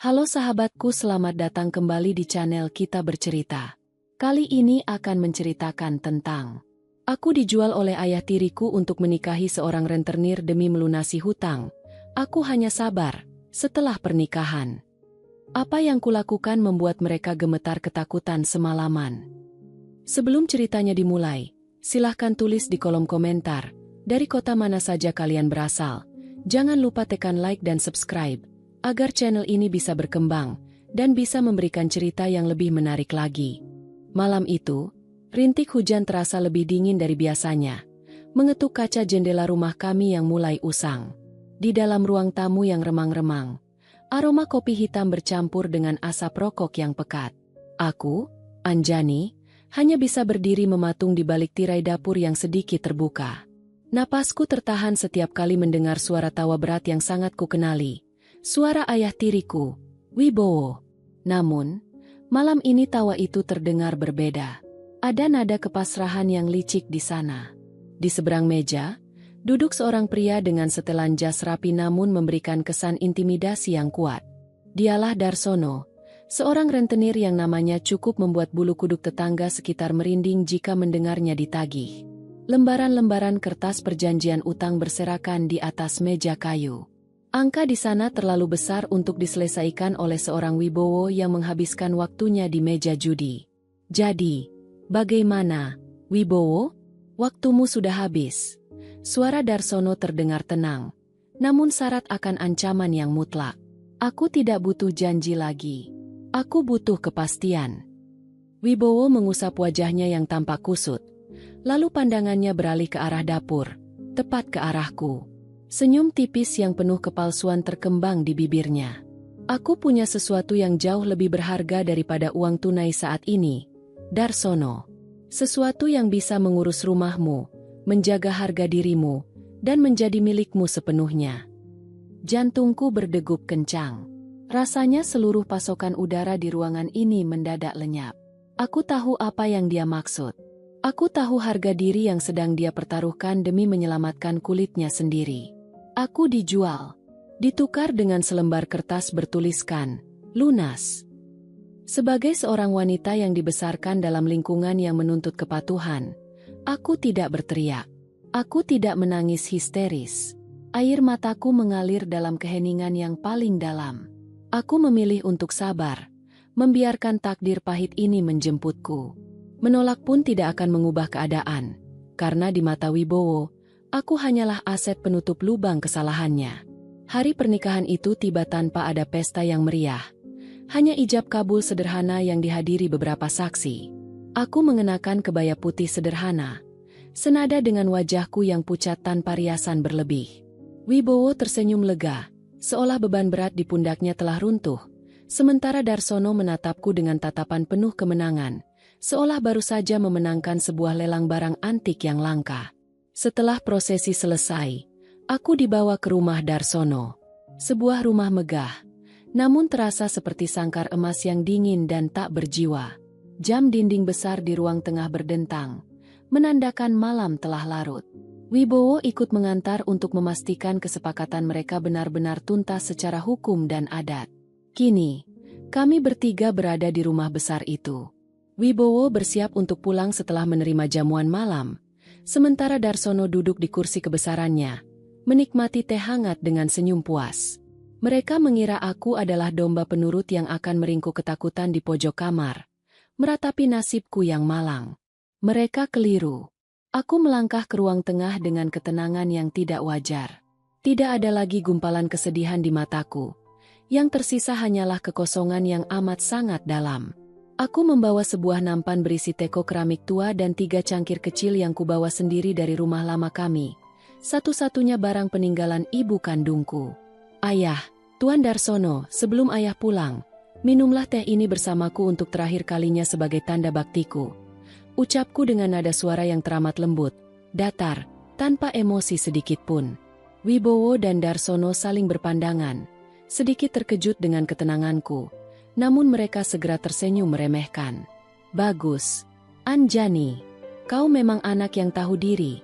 Halo sahabatku, selamat datang kembali di channel Kita Bercerita. Kali ini akan menceritakan tentang aku dijual oleh ayah tiriku untuk menikahi seorang rentenir demi melunasi hutang. Aku hanya sabar setelah pernikahan. Apa yang kulakukan membuat mereka gemetar ketakutan semalaman. Sebelum ceritanya dimulai, silahkan tulis di kolom komentar dari kota mana saja kalian berasal. Jangan lupa tekan like dan subscribe agar channel ini bisa berkembang dan bisa memberikan cerita yang lebih menarik lagi. Malam itu, rintik hujan terasa lebih dingin dari biasanya, mengetuk kaca jendela rumah kami yang mulai usang. Di dalam ruang tamu yang remang-remang, aroma kopi hitam bercampur dengan asap rokok yang pekat. Aku, Anjani, hanya bisa berdiri mematung di balik tirai dapur yang sedikit terbuka. Napasku tertahan setiap kali mendengar suara tawa berat yang sangat kukenali. Suara ayah tiriku, Wibowo. Namun, malam ini tawa itu terdengar berbeda. Ada nada kepasrahan yang licik di sana. Di seberang meja, duduk seorang pria dengan setelan jas rapi namun memberikan kesan intimidasi yang kuat. Dialah Darsono, seorang rentenir yang namanya cukup membuat bulu kuduk tetangga sekitar merinding jika mendengarnya ditagih. Lembaran-lembaran kertas perjanjian utang berserakan di atas meja kayu. Angka di sana terlalu besar untuk diselesaikan oleh seorang Wibowo yang menghabiskan waktunya di meja judi. Jadi, bagaimana, Wibowo? Waktumu sudah habis. Suara Darsono terdengar tenang, namun syarat akan ancaman yang mutlak. Aku tidak butuh janji lagi. Aku butuh kepastian. Wibowo mengusap wajahnya yang tampak kusut, lalu pandangannya beralih ke arah dapur, tepat ke arahku. Senyum tipis yang penuh kepalsuan terkembang di bibirnya. Aku punya sesuatu yang jauh lebih berharga daripada uang tunai saat ini, Darsono. Sesuatu yang bisa mengurus rumahmu, menjaga harga dirimu, dan menjadi milikmu sepenuhnya. Jantungku berdegup kencang. Rasanya seluruh pasokan udara di ruangan ini mendadak lenyap. Aku tahu apa yang dia maksud. Aku tahu harga diri yang sedang dia pertaruhkan demi menyelamatkan kulitnya sendiri. Aku dijual. Ditukar dengan selembar kertas bertuliskan, lunas. Sebagai seorang wanita yang dibesarkan dalam lingkungan yang menuntut kepatuhan, aku tidak berteriak. Aku tidak menangis histeris. Air mataku mengalir dalam keheningan yang paling dalam. Aku memilih untuk sabar, membiarkan takdir pahit ini menjemputku. Menolak pun tidak akan mengubah keadaan, karena di mata Wibowo, aku hanyalah aset penutup lubang kesalahannya. Hari pernikahan itu tiba tanpa ada pesta yang meriah. Hanya ijab kabul sederhana yang dihadiri beberapa saksi. Aku mengenakan kebaya putih sederhana, senada dengan wajahku yang pucat tanpa riasan berlebih. Wibowo tersenyum lega, seolah beban berat di pundaknya telah runtuh. Sementara Darsono menatapku dengan tatapan penuh kemenangan, seolah baru saja memenangkan sebuah lelang barang antik yang langka. Setelah prosesi selesai, aku dibawa ke rumah Darsono. Sebuah rumah megah, namun terasa seperti sangkar emas yang dingin dan tak berjiwa. Jam dinding besar di ruang tengah berdentang, menandakan malam telah larut. Wibowo ikut mengantar untuk memastikan kesepakatan mereka benar-benar tuntas secara hukum dan adat. Kini, kami bertiga berada di rumah besar itu. Wibowo bersiap untuk pulang setelah menerima jamuan malam. Sementara Darsono duduk di kursi kebesarannya, menikmati teh hangat dengan senyum puas. Mereka mengira aku adalah domba penurut yang akan meringkuk ketakutan di pojok kamar, meratapi nasibku yang malang. Mereka keliru. Aku melangkah ke ruang tengah dengan ketenangan yang tidak wajar. Tidak ada lagi gumpalan kesedihan di mataku. Yang tersisa hanyalah kekosongan yang amat sangat dalam. Aku membawa sebuah nampan berisi teko keramik tua dan 3 cangkir kecil yang kubawa sendiri dari rumah lama kami. Satu-satunya barang peninggalan ibu kandungku. Ayah, Tuan Darsono, sebelum ayah pulang, minumlah teh ini bersamaku untuk terakhir kalinya sebagai tanda baktiku. Ucapku dengan nada suara yang teramat lembut, datar, tanpa emosi sedikit pun. Wibowo dan Darsono saling berpandangan, sedikit terkejut dengan ketenanganku. Namun mereka segera tersenyum meremehkan. Bagus, Anjani. Kau memang anak yang tahu diri,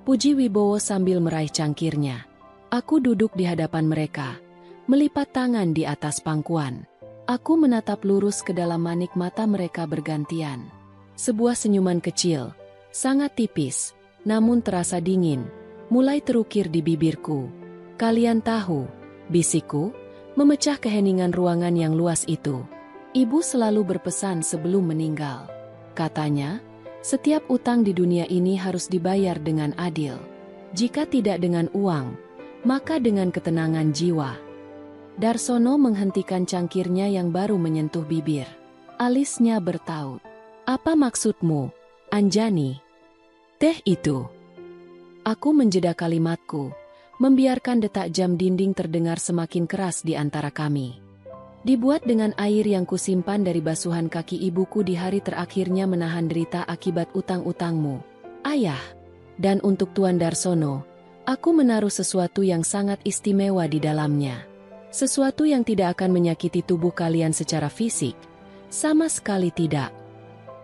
puji Wibowo sambil meraih cangkirnya. Aku duduk di hadapan mereka, melipat tangan di atas pangkuan. Aku menatap lurus ke dalam manik mata mereka bergantian. Sebuah senyuman kecil, sangat tipis, namun terasa dingin, mulai terukir di bibirku. "Kalian tahu," bisikku, memecah keheningan ruangan yang luas itu. "Ibu selalu berpesan sebelum meninggal. Katanya, setiap utang di dunia ini harus dibayar dengan adil. Jika tidak dengan uang, maka dengan ketenangan jiwa." Darsono menghentikan cangkirnya yang baru menyentuh bibir. Alisnya bertaut. "Apa maksudmu, Anjani?" "Teh itu." Aku menjeda kalimatku, membiarkan detak jam dinding terdengar semakin keras di antara kami. "Dibuat dengan air yang kusimpan dari basuhan kaki ibuku di hari terakhirnya menahan derita akibat utang-utangmu, Ayah. Dan untuk Tuan Darsono, aku menaruh sesuatu yang sangat istimewa di dalamnya. Sesuatu yang tidak akan menyakiti tubuh kalian secara fisik. Sama sekali tidak."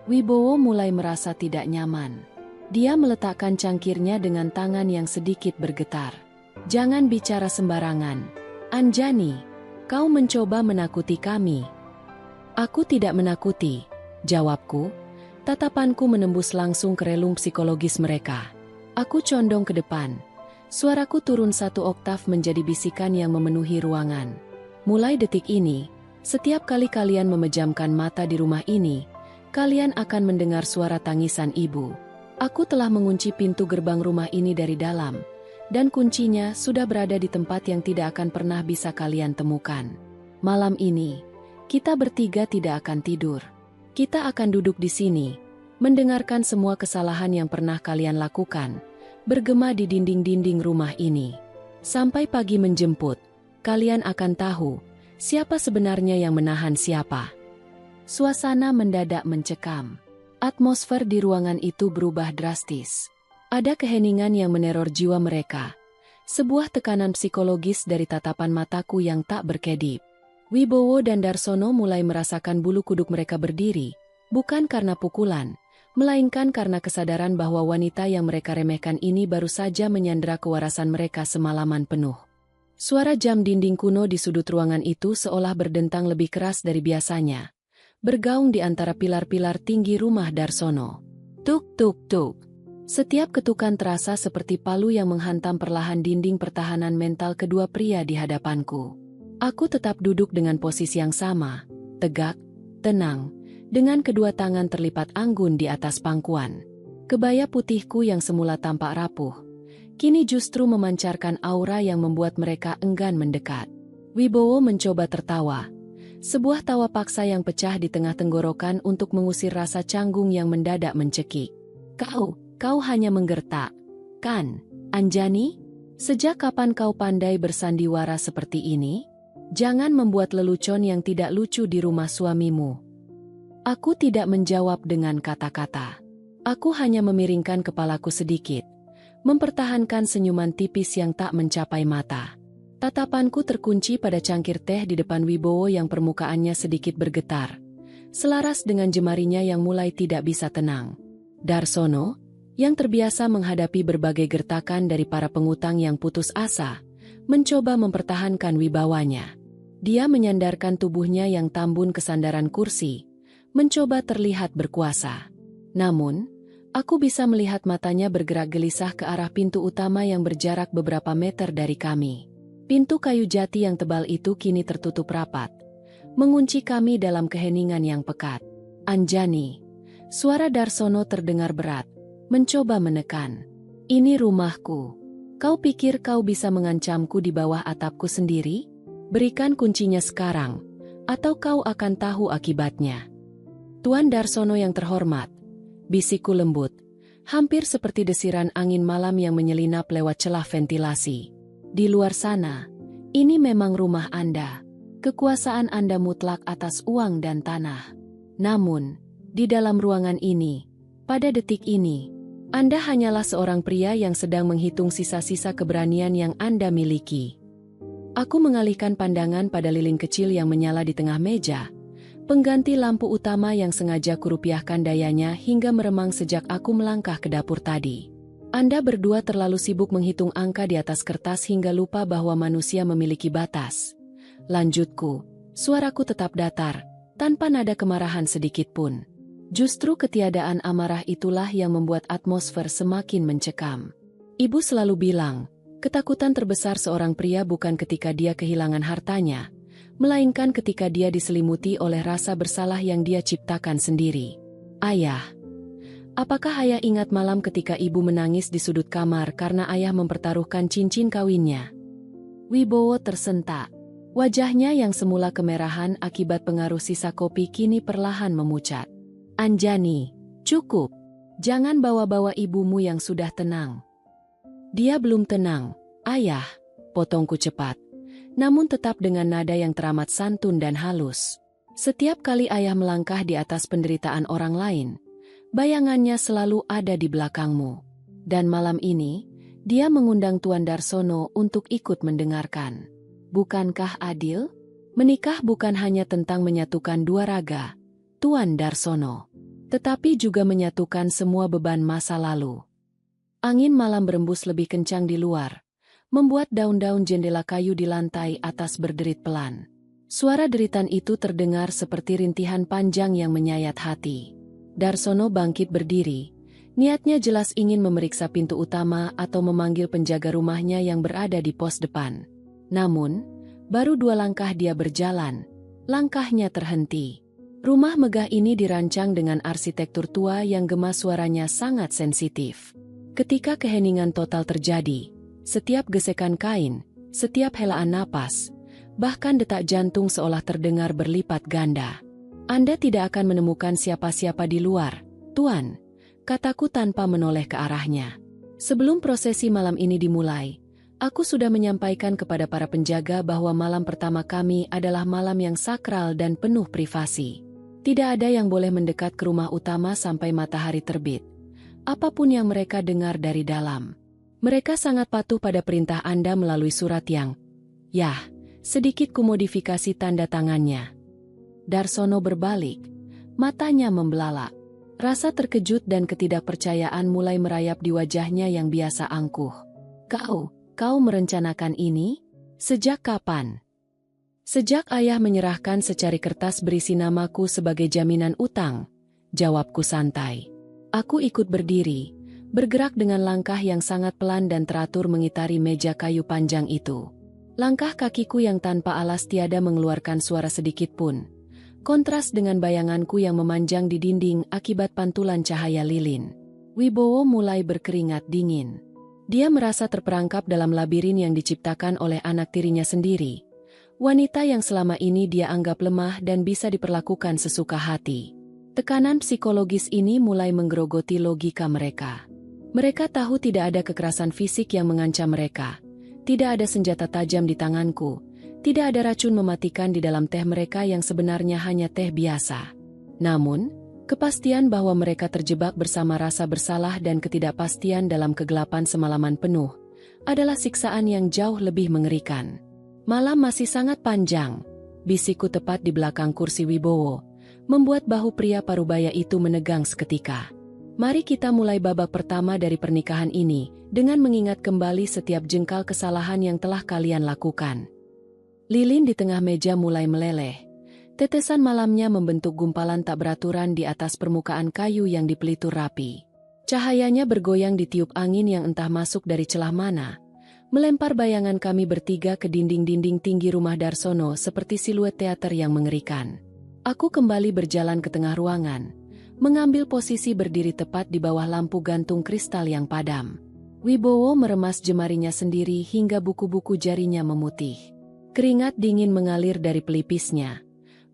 Wibowo mulai merasa tidak nyaman. Dia meletakkan cangkirnya dengan tangan yang sedikit bergetar. "Jangan bicara sembarangan. Anjani, kau mencoba menakuti kami." "Aku tidak menakuti," jawabku. Tatapanku menembus langsung ke relung psikologis mereka. Aku condong ke depan. Suaraku turun 1 oktav menjadi bisikan yang memenuhi ruangan. "Mulai detik ini, setiap kali kalian memejamkan mata di rumah ini, kalian akan mendengar suara tangisan ibu. Aku telah mengunci pintu gerbang rumah ini dari dalam, dan kuncinya sudah berada di tempat yang tidak akan pernah bisa kalian temukan. Malam ini, kita bertiga tidak akan tidur. Kita akan duduk di sini, mendengarkan semua kesalahan yang pernah kalian lakukan, bergema di dinding-dinding rumah ini. Sampai pagi menjemput, kalian akan tahu siapa sebenarnya yang menahan siapa." Suasana mendadak mencekam. Atmosfer di ruangan itu berubah drastis. Ada keheningan yang meneror jiwa mereka. Sebuah tekanan psikologis dari tatapan mataku yang tak berkedip. Wibowo dan Darsono mulai merasakan bulu kuduk mereka berdiri, bukan karena pukulan, melainkan karena kesadaran bahwa wanita yang mereka remehkan ini baru saja menyandera kewarasan mereka semalaman penuh. Suara jam dinding kuno di sudut ruangan itu seolah berdentang lebih keras dari biasanya, bergaung di antara pilar-pilar tinggi rumah Darsono. Tuk tuk tuk. Setiap ketukan terasa seperti palu yang menghantam perlahan dinding pertahanan mental kedua pria di hadapanku. Aku tetap duduk dengan posisi yang sama, tegak, tenang, dengan kedua tangan terlipat anggun di atas pangkuan. Kebaya putihku yang semula tampak rapuh, kini justru memancarkan aura yang membuat mereka enggan mendekat. Wibowo mencoba tertawa. Sebuah tawa paksa yang pecah di tengah tenggorokan untuk mengusir rasa canggung yang mendadak mencekik. Kau hanya menggertak, kan, Anjani? Sejak kapan kau pandai bersandiwara seperti ini? Jangan membuat lelucon yang tidak lucu di rumah suamimu." Aku tidak menjawab dengan kata-kata. Aku hanya memiringkan kepalaku sedikit, mempertahankan senyuman tipis yang tak mencapai mata. Tatapanku terkunci pada cangkir teh di depan Wibowo yang permukaannya sedikit bergetar, selaras dengan jemarinya yang mulai tidak bisa tenang. Darsono, yang terbiasa menghadapi berbagai gertakan dari para pengutang yang putus asa, mencoba mempertahankan wibawanya. Dia menyandarkan tubuhnya yang tambun ke sandaran kursi, mencoba terlihat berkuasa. Namun, aku bisa melihat matanya bergerak gelisah ke arah pintu utama yang berjarak beberapa meter dari kami. Pintu kayu jati yang tebal itu kini tertutup rapat, mengunci kami dalam keheningan yang pekat. "Anjani," suara Darsono terdengar berat, mencoba menekan. "Ini rumahku. Kau pikir kau bisa mengancamku di bawah atapku sendiri? Berikan kuncinya sekarang, atau kau akan tahu akibatnya." "Tuan Darsono yang terhormat," bisikku lembut, hampir seperti desiran angin malam yang menyelinap lewat celah ventilasi. "Di luar sana, ini memang rumah Anda. Kekuasaan Anda mutlak atas uang dan tanah. Namun, di dalam ruangan ini, pada detik ini, Anda hanyalah seorang pria yang sedang menghitung sisa-sisa keberanian yang Anda miliki." Aku mengalihkan pandangan pada lilin kecil yang menyala di tengah meja, pengganti lampu utama yang sengaja kurupiahkan dayanya hingga meremang sejak aku melangkah ke dapur tadi. "Anda berdua terlalu sibuk menghitung angka di atas kertas hingga lupa bahwa manusia memiliki batas. Lanjutku, suaraku tetap datar, tanpa nada kemarahan sedikit pun. Justru ketiadaan amarah itulah yang membuat atmosfer semakin mencekam. Ibu selalu bilang, ketakutan terbesar seorang pria bukan ketika dia kehilangan hartanya, melainkan ketika dia diselimuti oleh rasa bersalah yang dia ciptakan sendiri. Ayah. Apakah ayah ingat malam ketika ibu menangis di sudut kamar karena ayah mempertaruhkan cincin kawinnya? Wibowo tersentak. Wajahnya yang semula kemerahan akibat pengaruh sisa kopi kini perlahan memucat. Anjani, cukup. Jangan bawa-bawa ibumu yang sudah tenang. Dia belum tenang, ayah, potongku cepat. Namun tetap dengan nada yang teramat santun dan halus. Setiap kali ayah melangkah di atas penderitaan orang lain, bayangannya selalu ada di belakangmu. Dan malam ini, dia mengundang Tuan Darsono untuk ikut mendengarkan. Bukankah adil? Menikah bukan hanya tentang menyatukan dua raga, Tuan Darsono, tetapi juga menyatukan semua beban masa lalu. Angin malam berembus lebih kencang di luar, membuat daun-daun jendela kayu di lantai atas berderit pelan. Suara deritan itu terdengar seperti rintihan panjang yang menyayat hati. Darsono bangkit berdiri, niatnya jelas ingin memeriksa pintu utama atau memanggil penjaga rumahnya yang berada di pos depan. Namun, baru 2 langkah dia berjalan, langkahnya terhenti. Rumah megah ini dirancang dengan arsitektur tua yang gema suaranya sangat sensitif. Ketika keheningan total terjadi, setiap gesekan kain, setiap helaan napas, bahkan detak jantung seolah terdengar berlipat ganda. Anda tidak akan menemukan siapa-siapa di luar, Tuan, kataku tanpa menoleh ke arahnya. Sebelum prosesi malam ini dimulai, aku sudah menyampaikan kepada para penjaga bahwa malam pertama kami adalah malam yang sakral dan penuh privasi. Tidak ada yang boleh mendekat ke rumah utama sampai matahari terbit. Apapun yang mereka dengar dari dalam. Mereka sangat patuh pada perintah Anda melalui surat yang, sedikit kumodifikasi tanda tangannya. Darsono berbalik, matanya membelalak. Rasa terkejut dan ketidakpercayaan mulai merayap di wajahnya yang biasa angkuh. Kau merencanakan ini? Sejak kapan? Sejak ayah menyerahkan secari kertas berisi namaku sebagai jaminan utang, jawabku santai. Aku ikut berdiri, bergerak dengan langkah yang sangat pelan dan teratur mengitari meja kayu panjang itu. Langkah kakiku yang tanpa alas tiada mengeluarkan suara sedikit pun. Kontras dengan bayanganku yang memanjang di dinding akibat pantulan cahaya lilin. Wibowo mulai berkeringat dingin. Dia merasa terperangkap dalam labirin yang diciptakan oleh anak tirinya sendiri. Wanita yang selama ini dia anggap lemah dan bisa diperlakukan sesuka hati. Tekanan psikologis ini mulai menggerogoti logika mereka. Mereka tahu tidak ada kekerasan fisik yang mengancam mereka. Tidak ada senjata tajam di tanganku. Tidak ada racun mematikan di dalam teh mereka yang sebenarnya hanya teh biasa. Namun, kepastian bahwa mereka terjebak bersama rasa bersalah dan ketidakpastian dalam kegelapan semalaman penuh adalah siksaan yang jauh lebih mengerikan. Malam masih sangat panjang, bisikku tepat di belakang kursi Wibowo, membuat bahu pria parubaya itu menegang seketika. Mari kita mulai babak pertama dari pernikahan ini, dengan mengingat kembali setiap jengkal kesalahan yang telah kalian lakukan. Lilin di tengah meja mulai meleleh. Tetesan malamnya membentuk gumpalan tak beraturan di atas permukaan kayu yang dipelitur rapi. Cahayanya bergoyang ditiup angin yang entah masuk dari celah mana, melempar bayangan kami bertiga ke dinding-dinding tinggi rumah Darsono seperti siluet teater yang mengerikan. Aku kembali berjalan ke tengah ruangan, mengambil posisi berdiri tepat di bawah lampu gantung kristal yang padam. Wibowo meremas jemarinya sendiri hingga buku-buku jarinya memutih. Keringat dingin mengalir dari pelipisnya,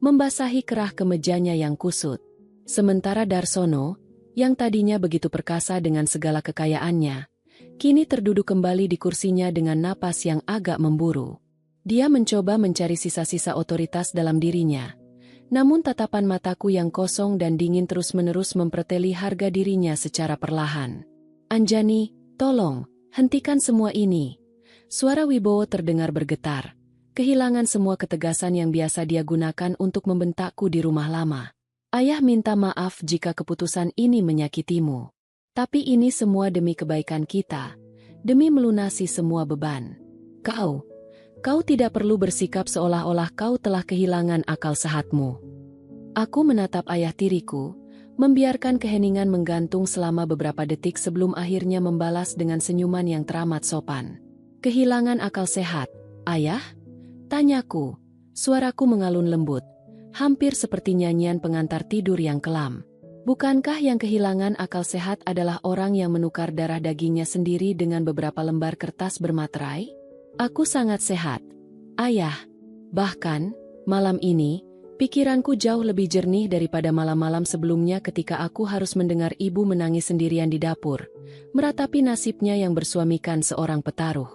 membasahi kerah kemejanya yang kusut. Sementara Darsono, yang tadinya begitu perkasa dengan segala kekayaannya, kini terduduk kembali di kursinya dengan napas yang agak memburu. Dia mencoba mencari sisa-sisa otoritas dalam dirinya. Namun tatapan mataku yang kosong dan dingin terus-menerus memperteli harga dirinya secara perlahan. Anjani, tolong, hentikan semua ini. Suara Wibowo terdengar bergetar. Kehilangan semua ketegasan yang biasa dia gunakan untuk membentakku di rumah lama. Ayah minta maaf jika keputusan ini menyakitimu. Tapi ini semua demi kebaikan kita, demi melunasi semua beban. Kau Kau tidak perlu bersikap seolah-olah kau telah kehilangan akal sehatmu. Aku menatap ayah tiriku, membiarkan keheningan menggantung selama beberapa detik sebelum akhirnya membalas dengan senyuman yang teramat sopan. Kehilangan akal sehat, ayah? Tanyaku. Suaraku mengalun lembut, hampir seperti nyanyian pengantar tidur yang kelam. Bukankah yang kehilangan akal sehat adalah orang yang menukar darah dagingnya sendiri dengan beberapa lembar kertas bermaterai? Aku sangat sehat, ayah. Bahkan, malam ini, pikiranku jauh lebih jernih daripada malam-malam sebelumnya ketika aku harus mendengar ibu menangis sendirian di dapur, meratapi nasibnya yang bersuamikan seorang petaruh.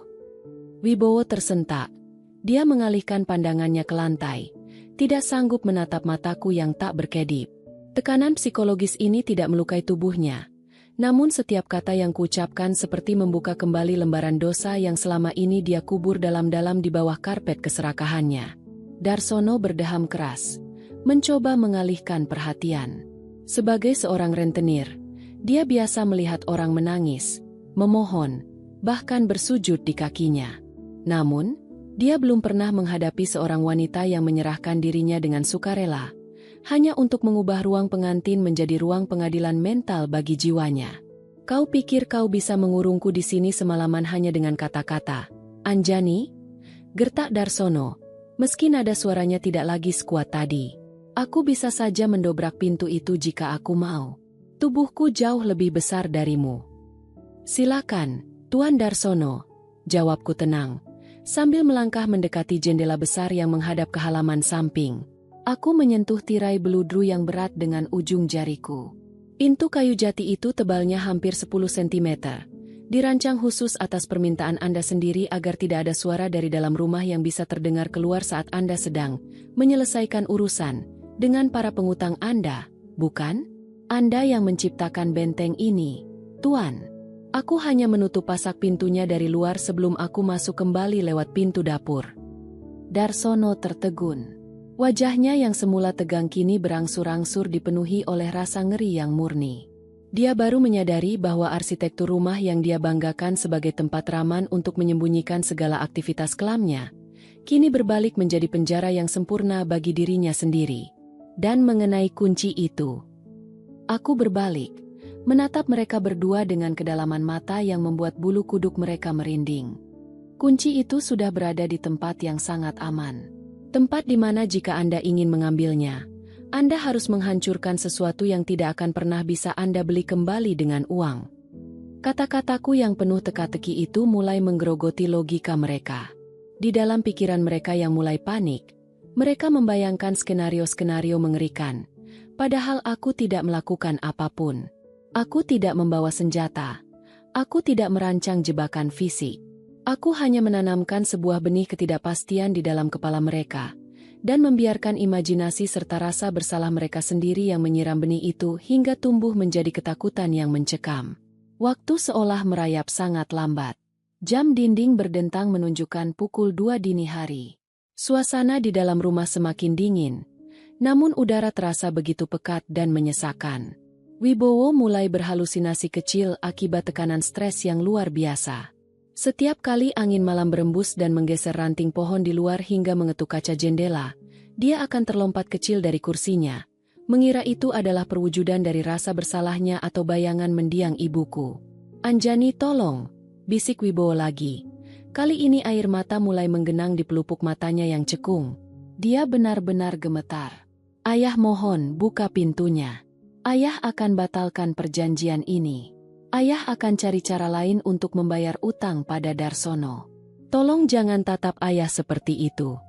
Wibowo tersentak. Dia mengalihkan pandangannya ke lantai, tidak sanggup menatap mataku yang tak berkedip. Tekanan psikologis ini tidak melukai tubuhnya. Namun setiap kata yang kuucapkan seperti membuka kembali lembaran dosa yang selama ini dia kubur dalam-dalam di bawah karpet keserakahannya. Darsono berdeham keras, mencoba mengalihkan perhatian. Sebagai seorang rentenir, dia biasa melihat orang menangis, memohon, bahkan bersujud di kakinya. Namun, dia belum pernah menghadapi seorang wanita yang menyerahkan dirinya dengan sukarela, hanya untuk mengubah ruang pengantin menjadi ruang pengadilan mental bagi jiwanya. Kau pikir kau bisa mengurungku di sini semalaman hanya dengan kata-kata, Anjani? Gertak Darsono, meski nada suaranya tidak lagi sekuat tadi. Aku bisa saja mendobrak pintu itu jika aku mau. Tubuhku jauh lebih besar darimu. Silakan, Tuan Darsono, jawabku tenang, sambil melangkah mendekati jendela besar yang menghadap ke halaman samping. Aku menyentuh tirai beludru yang berat dengan ujung jariku. Pintu kayu jati itu tebalnya hampir 10 cm. Dirancang khusus atas permintaan Anda sendiri agar tidak ada suara dari dalam rumah yang bisa terdengar keluar saat Anda sedang menyelesaikan urusan dengan para pengutang Anda, bukan? Anda yang menciptakan benteng ini, Tuan. Aku hanya menutup pasak pintunya dari luar sebelum aku masuk kembali lewat pintu dapur. Darsono tertegun. Wajahnya yang semula tegang kini berangsur-angsur dipenuhi oleh rasa ngeri yang murni. Dia baru menyadari bahwa arsitektur rumah yang dia banggakan sebagai tempat raman untuk menyembunyikan segala aktivitas kelamnya, kini berbalik menjadi penjara yang sempurna bagi dirinya sendiri. Dan mengenai kunci itu, aku berbalik, menatap mereka berdua dengan kedalaman mata yang membuat bulu kuduk mereka merinding. Kunci itu sudah berada di tempat yang sangat aman. Tempat di mana jika Anda ingin mengambilnya, Anda harus menghancurkan sesuatu yang tidak akan pernah bisa Anda beli kembali dengan uang. Kata-kataku yang penuh teka-teki itu mulai menggerogoti logika mereka. Di dalam pikiran mereka yang mulai panik, mereka membayangkan skenario-skenario mengerikan. Padahal aku tidak melakukan apapun. Aku tidak membawa senjata. Aku tidak merancang jebakan fisik. Aku hanya menanamkan sebuah benih ketidakpastian di dalam kepala mereka, dan membiarkan imajinasi serta rasa bersalah mereka sendiri yang menyiram benih itu hingga tumbuh menjadi ketakutan yang mencekam. Waktu seolah merayap sangat lambat. Jam dinding berdentang menunjukkan pukul 2 dini hari. Suasana di dalam rumah semakin dingin, namun udara terasa begitu pekat dan menyesakan. Wibowo mulai berhalusinasi kecil akibat tekanan stres yang luar biasa. Setiap kali angin malam berembus dan menggeser ranting pohon di luar hingga mengetuk kaca jendela, dia akan terlompat kecil dari kursinya, mengira itu adalah perwujudan dari rasa bersalahnya atau bayangan mendiang ibuku. Anjani, tolong, bisik Wibowo lagi. Kali ini air mata mulai menggenang di pelupuk matanya yang cekung. Dia benar-benar gemetar. Ayah, mohon, buka pintunya. Ayah akan batalkan perjanjian ini. Ayah akan cari cara lain untuk membayar utang pada Darsono. Tolong jangan tatap ayah seperti itu.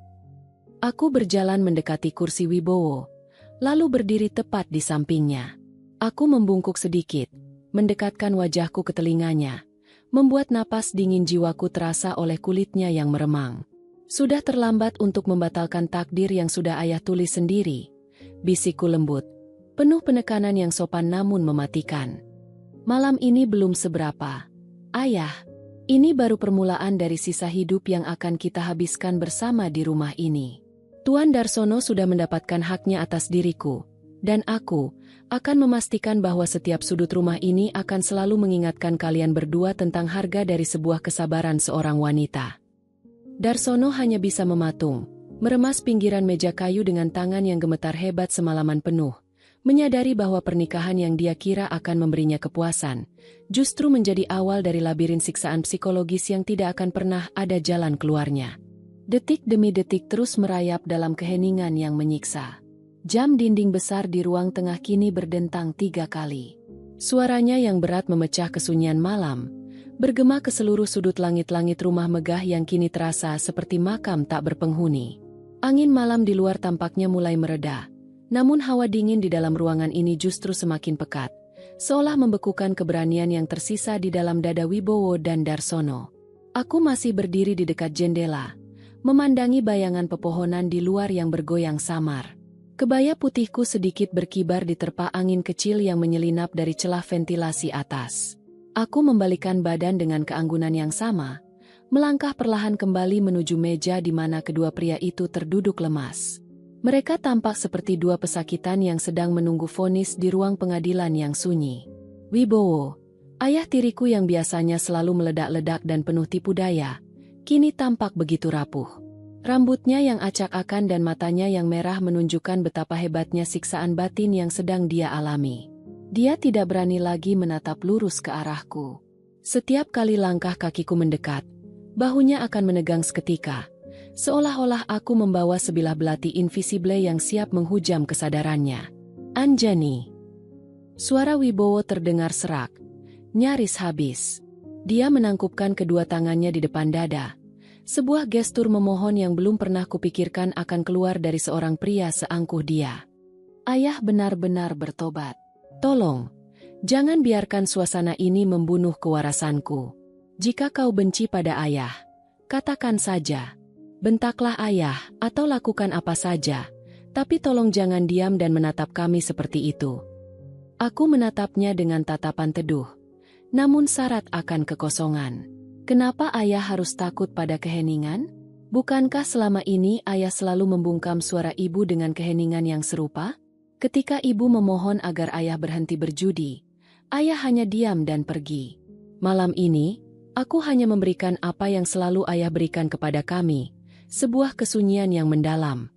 Aku berjalan mendekati kursi Wibowo, lalu berdiri tepat di sampingnya. Aku membungkuk sedikit, mendekatkan wajahku ke telinganya, membuat napas dingin jiwaku terasa oleh kulitnya yang meremang. Sudah terlambat untuk membatalkan takdir yang sudah ayah tulis sendiri, bisikku lembut, penuh penekanan yang sopan namun mematikan. Malam ini belum seberapa. Ayah, ini baru permulaan dari sisa hidup yang akan kita habiskan bersama di rumah ini. Tuan Darsono sudah mendapatkan haknya atas diriku, dan aku akan memastikan bahwa setiap sudut rumah ini akan selalu mengingatkan kalian berdua tentang harga dari sebuah kesabaran seorang wanita. Darsono hanya bisa mematung, meremas pinggiran meja kayu dengan tangan yang gemetar hebat semalaman penuh, menyadari bahwa pernikahan yang dia kira akan memberinya kepuasan, justru menjadi awal dari labirin siksaan psikologis yang tidak akan pernah ada jalan keluarnya. Detik demi detik terus merayap dalam keheningan yang menyiksa. Jam dinding besar di ruang tengah kini berdentang 3 kali. Suaranya yang berat memecah kesunyian malam, bergema ke seluruh sudut langit-langit rumah megah yang kini terasa seperti makam tak berpenghuni. Angin malam di luar tampaknya mulai mereda, namun hawa dingin di dalam ruangan ini justru semakin pekat, seolah membekukan keberanian yang tersisa di dalam dada Wibowo dan Darsono. Aku masih berdiri di dekat jendela, memandangi bayangan pepohonan di luar yang bergoyang samar. Kebaya putihku sedikit berkibar diterpa angin kecil yang menyelinap dari celah ventilasi atas. Aku membalikkan badan dengan keanggunan yang sama, melangkah perlahan kembali menuju meja di mana kedua pria itu terduduk lemas. Mereka tampak seperti dua pesakitan yang sedang menunggu vonis di ruang pengadilan yang sunyi. Wibowo, ayah tiriku yang biasanya selalu meledak-ledak dan penuh tipu daya, kini tampak begitu rapuh. Rambutnya yang acak-akan dan matanya yang merah menunjukkan betapa hebatnya siksaan batin yang sedang dia alami. Dia tidak berani lagi menatap lurus ke arahku. Setiap kali langkah kakiku mendekat, bahunya akan menegang seketika, seolah-olah aku membawa sebilah belati invisible yang siap menghujam kesadarannya. Anjani. Suara Wibowo terdengar serak, nyaris habis. Dia menangkupkan kedua tangannya di depan dada. Sebuah gestur memohon yang belum pernah kupikirkan akan keluar dari seorang pria seangkuh dia. Ayah benar-benar bertobat. Tolong, jangan biarkan suasana ini membunuh kewarasanku. Jika kau benci pada ayah, katakan saja. Bentaklah ayah atau lakukan apa saja, tapi tolong jangan diam dan menatap kami seperti itu. Aku menatapnya dengan tatapan teduh, namun syarat akan kekosongan. Kenapa ayah harus takut pada keheningan? Bukankah selama ini ayah selalu membungkam suara ibu dengan keheningan yang serupa? Ketika ibu memohon agar ayah berhenti berjudi, ayah hanya diam dan pergi. Malam ini, aku hanya memberikan apa yang selalu ayah berikan kepada kami, sebuah kesunyian yang mendalam.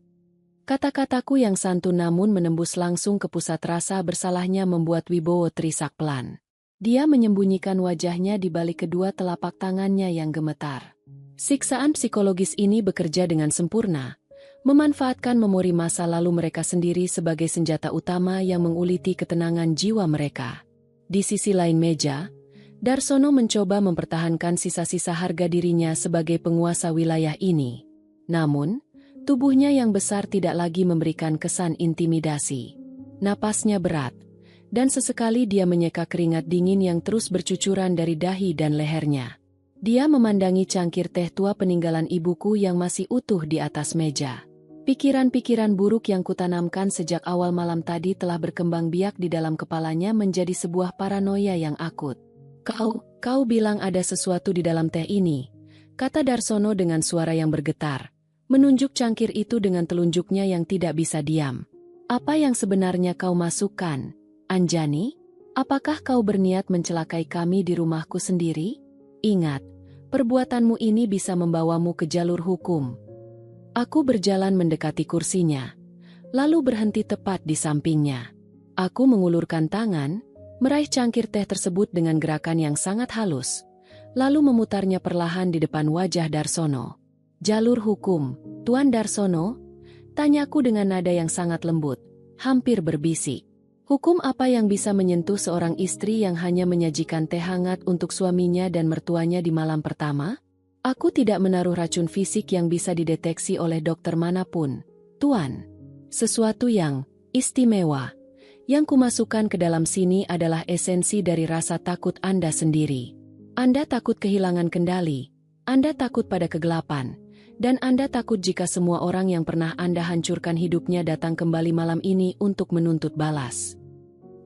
Kata-kataku yang santun namun menembus langsung ke pusat rasa bersalahnya membuat Wibowo terisak pelan. Dia menyembunyikan wajahnya di balik kedua telapak tangannya yang gemetar. Siksaan psikologis ini bekerja dengan sempurna, memanfaatkan memori masa lalu mereka sendiri sebagai senjata utama yang menguliti ketenangan jiwa mereka. Di sisi lain meja, Darsono mencoba mempertahankan sisa-sisa harga dirinya sebagai penguasa wilayah ini. Namun, tubuhnya yang besar tidak lagi memberikan kesan intimidasi. Napasnya berat, dan sesekali dia menyeka keringat dingin yang terus bercucuran dari dahi dan lehernya. Dia memandangi cangkir teh tua peninggalan ibuku yang masih utuh di atas meja. Pikiran-pikiran buruk yang kutanamkan sejak awal malam tadi telah berkembang biak di dalam kepalanya menjadi sebuah paranoia yang akut. Kau bilang ada sesuatu di dalam teh ini, kata Darsono dengan suara yang bergetar, menunjuk cangkir itu dengan telunjuknya yang tidak bisa diam. Apa yang sebenarnya kau masukkan? Anjani, apakah kau berniat mencelakai kami di rumahku sendiri? Ingat, perbuatanmu ini bisa membawamu ke jalur hukum. Aku berjalan mendekati kursinya, lalu berhenti tepat di sampingnya. Aku mengulurkan tangan, meraih cangkir teh tersebut dengan gerakan yang sangat halus, lalu memutarnya perlahan di depan wajah Darsono. Jalur hukum, Tuan Darsono? Tanyaku dengan nada yang sangat lembut, hampir berbisik. Hukum apa yang bisa menyentuh seorang istri yang hanya menyajikan teh hangat untuk suaminya dan mertuanya di malam pertama? Aku tidak menaruh racun fisik yang bisa dideteksi oleh dokter manapun, Tuan. Sesuatu yang istimewa, yang kumasukkan ke dalam sini adalah esensi dari rasa takut Anda sendiri. Anda takut kehilangan kendali, Anda takut pada kegelapan, dan Anda takut jika semua orang yang pernah Anda hancurkan hidupnya datang kembali malam ini untuk menuntut balas.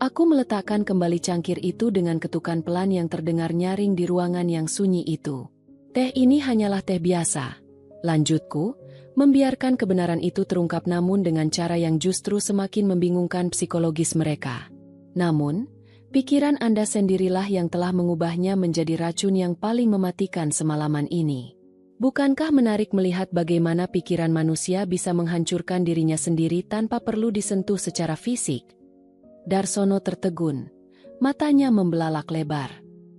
Aku meletakkan kembali cangkir itu dengan ketukan pelan yang terdengar nyaring di ruangan yang sunyi itu. Teh ini hanyalah teh biasa, lanjutku, membiarkan kebenaran itu terungkap namun dengan cara yang justru semakin membingungkan psikologis mereka. Namun, pikiran Anda sendirilah yang telah mengubahnya menjadi racun yang paling mematikan semalaman ini. Bukankah menarik melihat bagaimana pikiran manusia bisa menghancurkan dirinya sendiri tanpa perlu disentuh secara fisik? Darsono tertegun. Matanya membelalak lebar.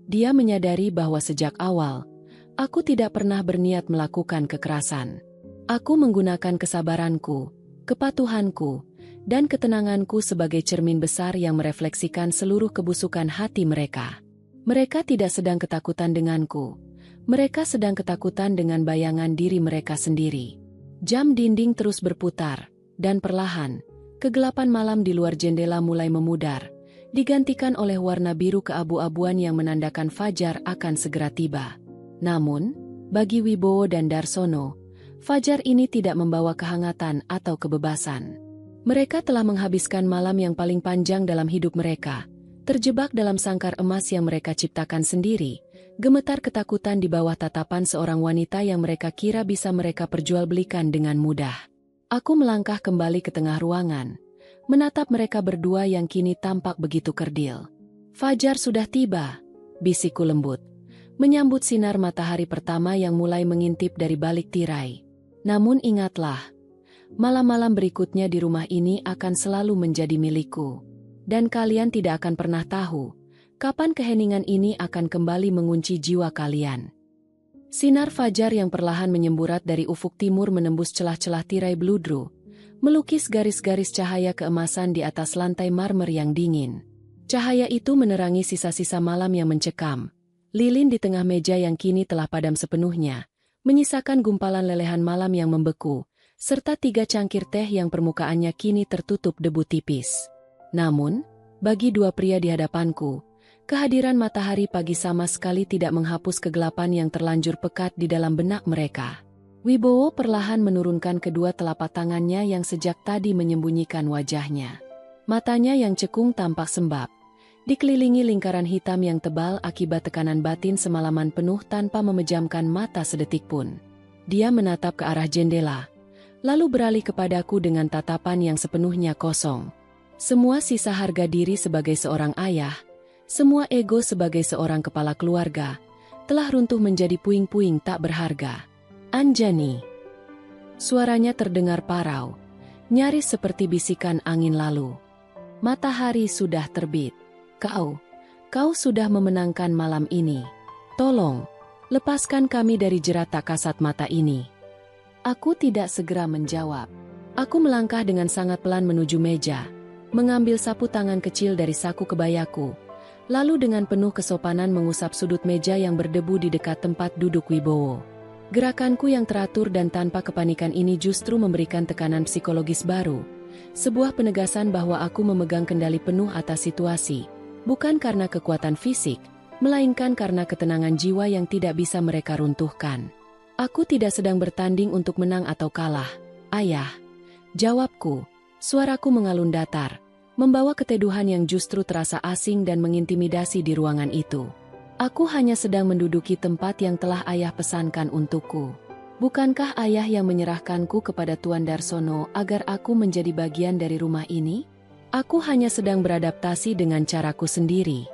Dia menyadari bahwa sejak awal, aku tidak pernah berniat melakukan kekerasan. Aku menggunakan kesabaranku, kepatuhanku, dan ketenanganku sebagai cermin besar yang merefleksikan seluruh kebusukan hati mereka. Mereka tidak sedang ketakutan denganku. Mereka sedang ketakutan dengan bayangan diri mereka sendiri. Jam dinding terus berputar, dan perlahan, kegelapan malam di luar jendela mulai memudar, digantikan oleh warna biru keabu-abuan yang menandakan fajar akan segera tiba. Namun, bagi Wibowo dan Darsono, fajar ini tidak membawa kehangatan atau kebebasan. Mereka telah menghabiskan malam yang paling panjang dalam hidup mereka, terjebak dalam sangkar emas yang mereka ciptakan sendiri, gemetar ketakutan di bawah tatapan seorang wanita yang mereka kira bisa mereka perjualbelikan dengan mudah. Aku melangkah kembali ke tengah ruangan, menatap mereka berdua yang kini tampak begitu kerdil. Fajar sudah tiba, bisikku lembut, menyambut sinar matahari pertama yang mulai mengintip dari balik tirai. Namun ingatlah, malam-malam berikutnya di rumah ini akan selalu menjadi milikku. Dan kalian tidak akan pernah tahu kapan keheningan ini akan kembali mengunci jiwa kalian. Sinar fajar yang perlahan menyemburat dari ufuk timur menembus celah-celah tirai bludru, melukis garis-garis cahaya keemasan di atas lantai marmer yang dingin. Cahaya itu menerangi sisa-sisa malam yang mencekam, lilin di tengah meja yang kini telah padam sepenuhnya, menyisakan gumpalan lelehan malam yang membeku, serta 3 cangkir teh yang permukaannya kini tertutup debu tipis. Namun, bagi dua pria di hadapanku, kehadiran matahari pagi sama sekali tidak menghapus kegelapan yang terlanjur pekat di dalam benak mereka. Wibowo perlahan menurunkan kedua telapak tangannya yang sejak tadi menyembunyikan wajahnya. Matanya yang cekung tampak sembab, dikelilingi lingkaran hitam yang tebal akibat tekanan batin semalaman penuh tanpa memejamkan mata sedetik pun. Dia menatap ke arah jendela, lalu beralih kepadaku dengan tatapan yang sepenuhnya kosong. Semua sisa harga diri sebagai seorang ayah, semua ego sebagai seorang kepala keluarga, telah runtuh menjadi puing-puing tak berharga. Anjani. Suaranya terdengar parau, nyaris seperti bisikan angin lalu. Matahari sudah terbit. Kau sudah memenangkan malam ini. Tolong, lepaskan kami dari jerat tak kasat mata ini. Aku tidak segera menjawab. Aku melangkah dengan sangat pelan menuju meja, mengambil sapu tangan kecil dari saku kebayaku, lalu dengan penuh kesopanan mengusap sudut meja yang berdebu di dekat tempat duduk Wibowo. Gerakanku yang teratur dan tanpa kepanikan ini justru memberikan tekanan psikologis baru, sebuah penegasan bahwa aku memegang kendali penuh atas situasi, bukan karena kekuatan fisik, melainkan karena ketenangan jiwa yang tidak bisa mereka runtuhkan. Aku tidak sedang bertanding untuk menang atau kalah, ayah. Jawabku. Suaraku mengalun datar, membawa keteduhan yang justru terasa asing dan mengintimidasi di ruangan itu. Aku hanya sedang menduduki tempat yang telah ayah pesankan untukku. Bukankah ayah yang menyerahkanku kepada Tuan Darsono agar aku menjadi bagian dari rumah ini? Aku hanya sedang beradaptasi dengan caraku sendiri.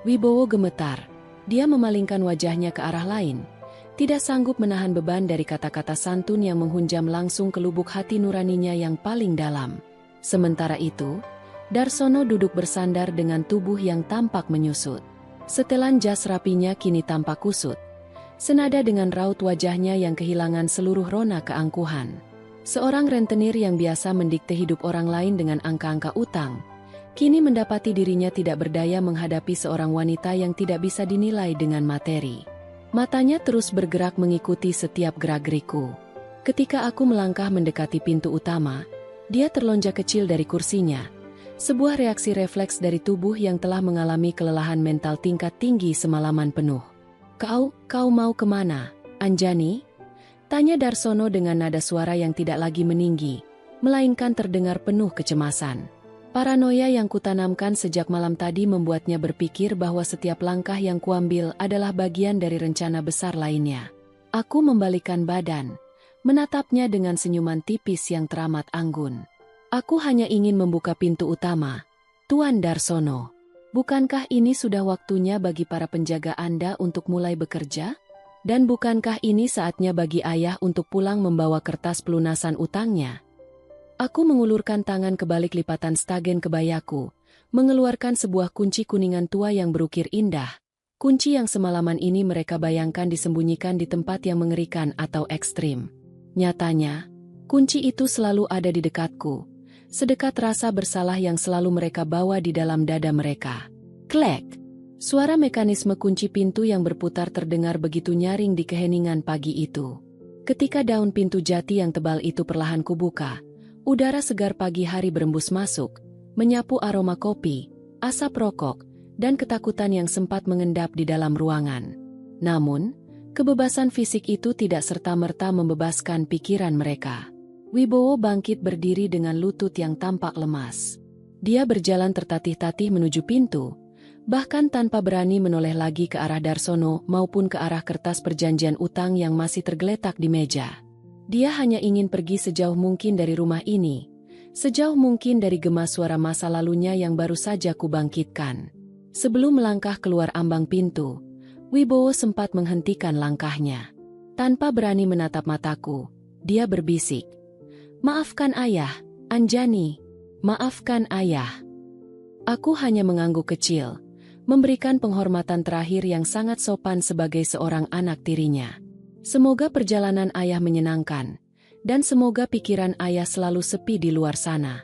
Wibowo gemetar. Dia memalingkan wajahnya ke arah lain, tidak sanggup menahan beban dari kata-kata santun yang menghunjam langsung ke lubuk hati nuraninya yang paling dalam. Sementara itu, Darsono duduk bersandar dengan tubuh yang tampak menyusut. Setelan jas rapinya kini tampak kusut, senada dengan raut wajahnya yang kehilangan seluruh rona keangkuhan. Seorang rentenir yang biasa mendikte hidup orang lain dengan angka-angka utang, kini mendapati dirinya tidak berdaya menghadapi seorang wanita yang tidak bisa dinilai dengan materi. Matanya terus bergerak mengikuti setiap gerak-geriku. Ketika aku melangkah mendekati pintu utama, dia terlonjak kecil dari kursinya. Sebuah reaksi refleks dari tubuh yang telah mengalami kelelahan mental tingkat tinggi semalaman penuh. Kau mau kemana, Anjani? Tanya Darsono dengan nada suara yang tidak lagi meninggi, melainkan terdengar penuh kecemasan. Paranoia yang kutanamkan sejak malam tadi membuatnya berpikir bahwa setiap langkah yang kuambil adalah bagian dari rencana besar lainnya. Aku membalikkan badan, menatapnya dengan senyuman tipis yang teramat anggun. Aku hanya ingin membuka pintu utama. Tuan Darsono, bukankah ini sudah waktunya bagi para penjaga Anda untuk mulai bekerja? Dan bukankah ini saatnya bagi ayah untuk pulang membawa kertas pelunasan utangnya? Aku mengulurkan tangan ke balik lipatan stagen kebayaku, mengeluarkan sebuah kunci kuningan tua yang berukir indah. Kunci yang semalaman ini mereka bayangkan disembunyikan di tempat yang mengerikan atau ekstrim. Nyatanya, kunci itu selalu ada di dekatku, sedekat rasa bersalah yang selalu mereka bawa di dalam dada mereka. Klek! Suara mekanisme kunci pintu yang berputar terdengar begitu nyaring di keheningan pagi itu. Ketika daun pintu jati yang tebal itu perlahan kubuka, udara segar pagi hari berembus masuk, menyapu aroma kopi, asap rokok, dan ketakutan yang sempat mengendap di dalam ruangan. Namun, kebebasan fisik itu tidak serta-merta membebaskan pikiran mereka. Wibowo bangkit berdiri dengan lutut yang tampak lemas. Dia berjalan tertatih-tatih menuju pintu, bahkan tanpa berani menoleh lagi ke arah Darsono maupun ke arah kertas perjanjian utang yang masih tergeletak di meja. Dia hanya ingin pergi sejauh mungkin dari rumah ini, sejauh mungkin dari gema suara masa lalunya yang baru saja kubangkitkan. Sebelum melangkah keluar ambang pintu, Wibowo sempat menghentikan langkahnya. Tanpa berani menatap mataku, dia berbisik, "Maafkan ayah, Anjani. Maafkan ayah." Aku hanya mengangguk kecil, memberikan penghormatan terakhir yang sangat sopan sebagai seorang anak tirinya. Semoga perjalanan ayah menyenangkan, dan semoga pikiran ayah selalu sepi di luar sana.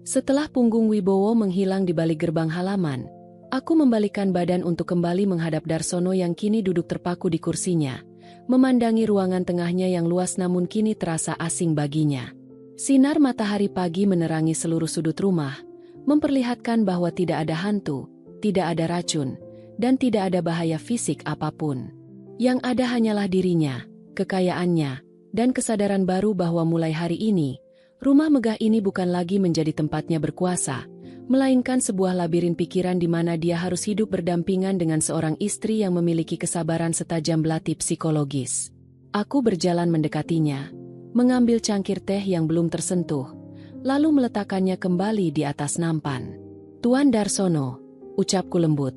Setelah punggung Wibowo menghilang di balik gerbang halaman, aku membalikkan badan untuk kembali menghadap Darsono yang kini duduk terpaku di kursinya, memandangi ruangan tengahnya yang luas namun kini terasa asing baginya. Sinar matahari pagi menerangi seluruh sudut rumah, memperlihatkan bahwa tidak ada hantu, tidak ada racun, dan tidak ada bahaya fisik apapun. Yang ada hanyalah dirinya, kekayaannya, dan kesadaran baru bahwa mulai hari ini, rumah megah ini bukan lagi menjadi tempatnya berkuasa, melainkan sebuah labirin pikiran di mana dia harus hidup berdampingan dengan seorang istri yang memiliki kesabaran setajam belati psikologis. Aku berjalan mendekatinya, mengambil cangkir teh yang belum tersentuh, lalu meletakkannya kembali di atas nampan. "Tuan Darsono," ucapku lembut,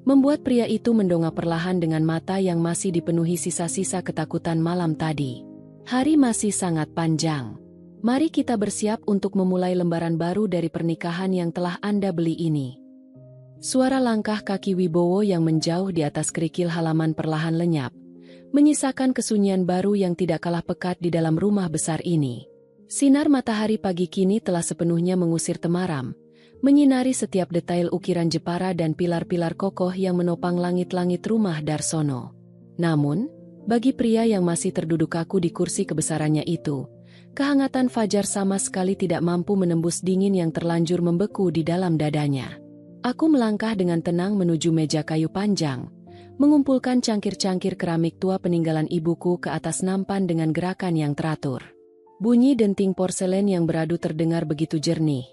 membuat pria itu mendongak perlahan dengan mata yang masih dipenuhi sisa-sisa ketakutan malam tadi. "Hari masih sangat panjang. Mari kita bersiap untuk memulai lembaran baru dari pernikahan yang telah Anda beli ini." Suara langkah kaki Wibowo yang menjauh di atas kerikil halaman perlahan lenyap, menyisakan kesunyian baru yang tidak kalah pekat di dalam rumah besar ini. Sinar matahari pagi kini telah sepenuhnya mengusir temaram, menyinari setiap detail ukiran jepara dan pilar-pilar kokoh yang menopang langit-langit rumah Darsono. Namun, bagi pria yang masih terduduk kaku di kursi kebesarannya itu, kehangatan fajar sama sekali tidak mampu menembus dingin yang terlanjur membeku di dalam dadanya. Aku melangkah dengan tenang menuju meja kayu panjang, mengumpulkan cangkir-cangkir keramik tua peninggalan ibuku ke atas nampan dengan gerakan yang teratur. Bunyi denting porselen yang beradu terdengar begitu jernih,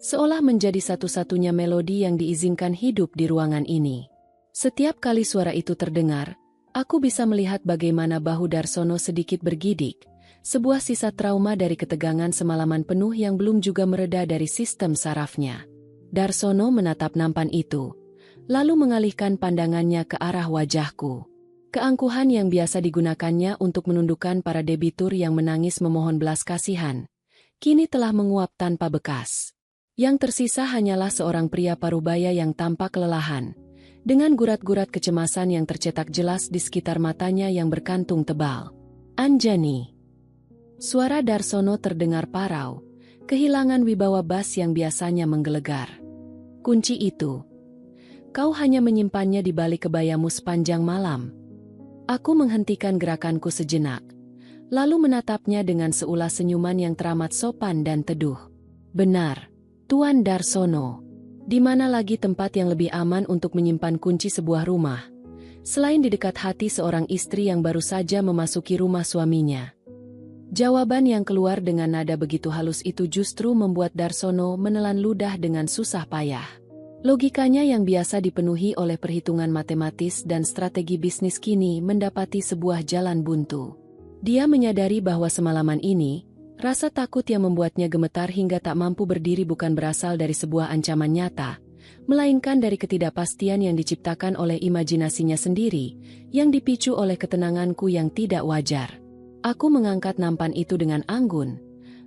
seolah menjadi satu-satunya melodi yang diizinkan hidup di ruangan ini. Setiap kali suara itu terdengar, aku bisa melihat bagaimana bahu Darsono sedikit bergidik, sebuah sisa trauma dari ketegangan semalaman penuh yang belum juga mereda dari sistem sarafnya. Darsono menatap nampan itu, lalu mengalihkan pandangannya ke arah wajahku. Keangkuhan yang biasa digunakannya untuk menundukkan para debitur yang menangis memohon belas kasihan, kini telah menguap tanpa bekas. Yang tersisa hanyalah seorang pria parubaya yang tampak kelelahan, dengan gurat-gurat kecemasan yang tercetak jelas di sekitar matanya yang berkantung tebal. "Anjani." Suara Darsono terdengar parau, kehilangan wibawa bas yang biasanya menggelegar. "Kunci itu, kau hanya menyimpannya di balik kebayamu sepanjang malam." Aku menghentikan gerakanku sejenak, lalu menatapnya dengan seulas senyuman yang teramat sopan dan teduh. "Benar, Tuan Darsono. Di mana lagi tempat yang lebih aman untuk menyimpan kunci sebuah rumah, selain di dekat hati seorang istri yang baru saja memasuki rumah suaminya?" Jawaban yang keluar dengan nada begitu halus itu justru membuat Darsono menelan ludah dengan susah payah. Logikanya yang biasa dipenuhi oleh perhitungan matematis dan strategi bisnis kini mendapati sebuah jalan buntu. Dia menyadari bahwa semalaman ini, rasa takut yang membuatnya gemetar hingga tak mampu berdiri bukan berasal dari sebuah ancaman nyata, melainkan dari ketidakpastian yang diciptakan oleh imajinasinya sendiri, yang dipicu oleh ketenanganku yang tidak wajar. Aku mengangkat nampan itu dengan anggun,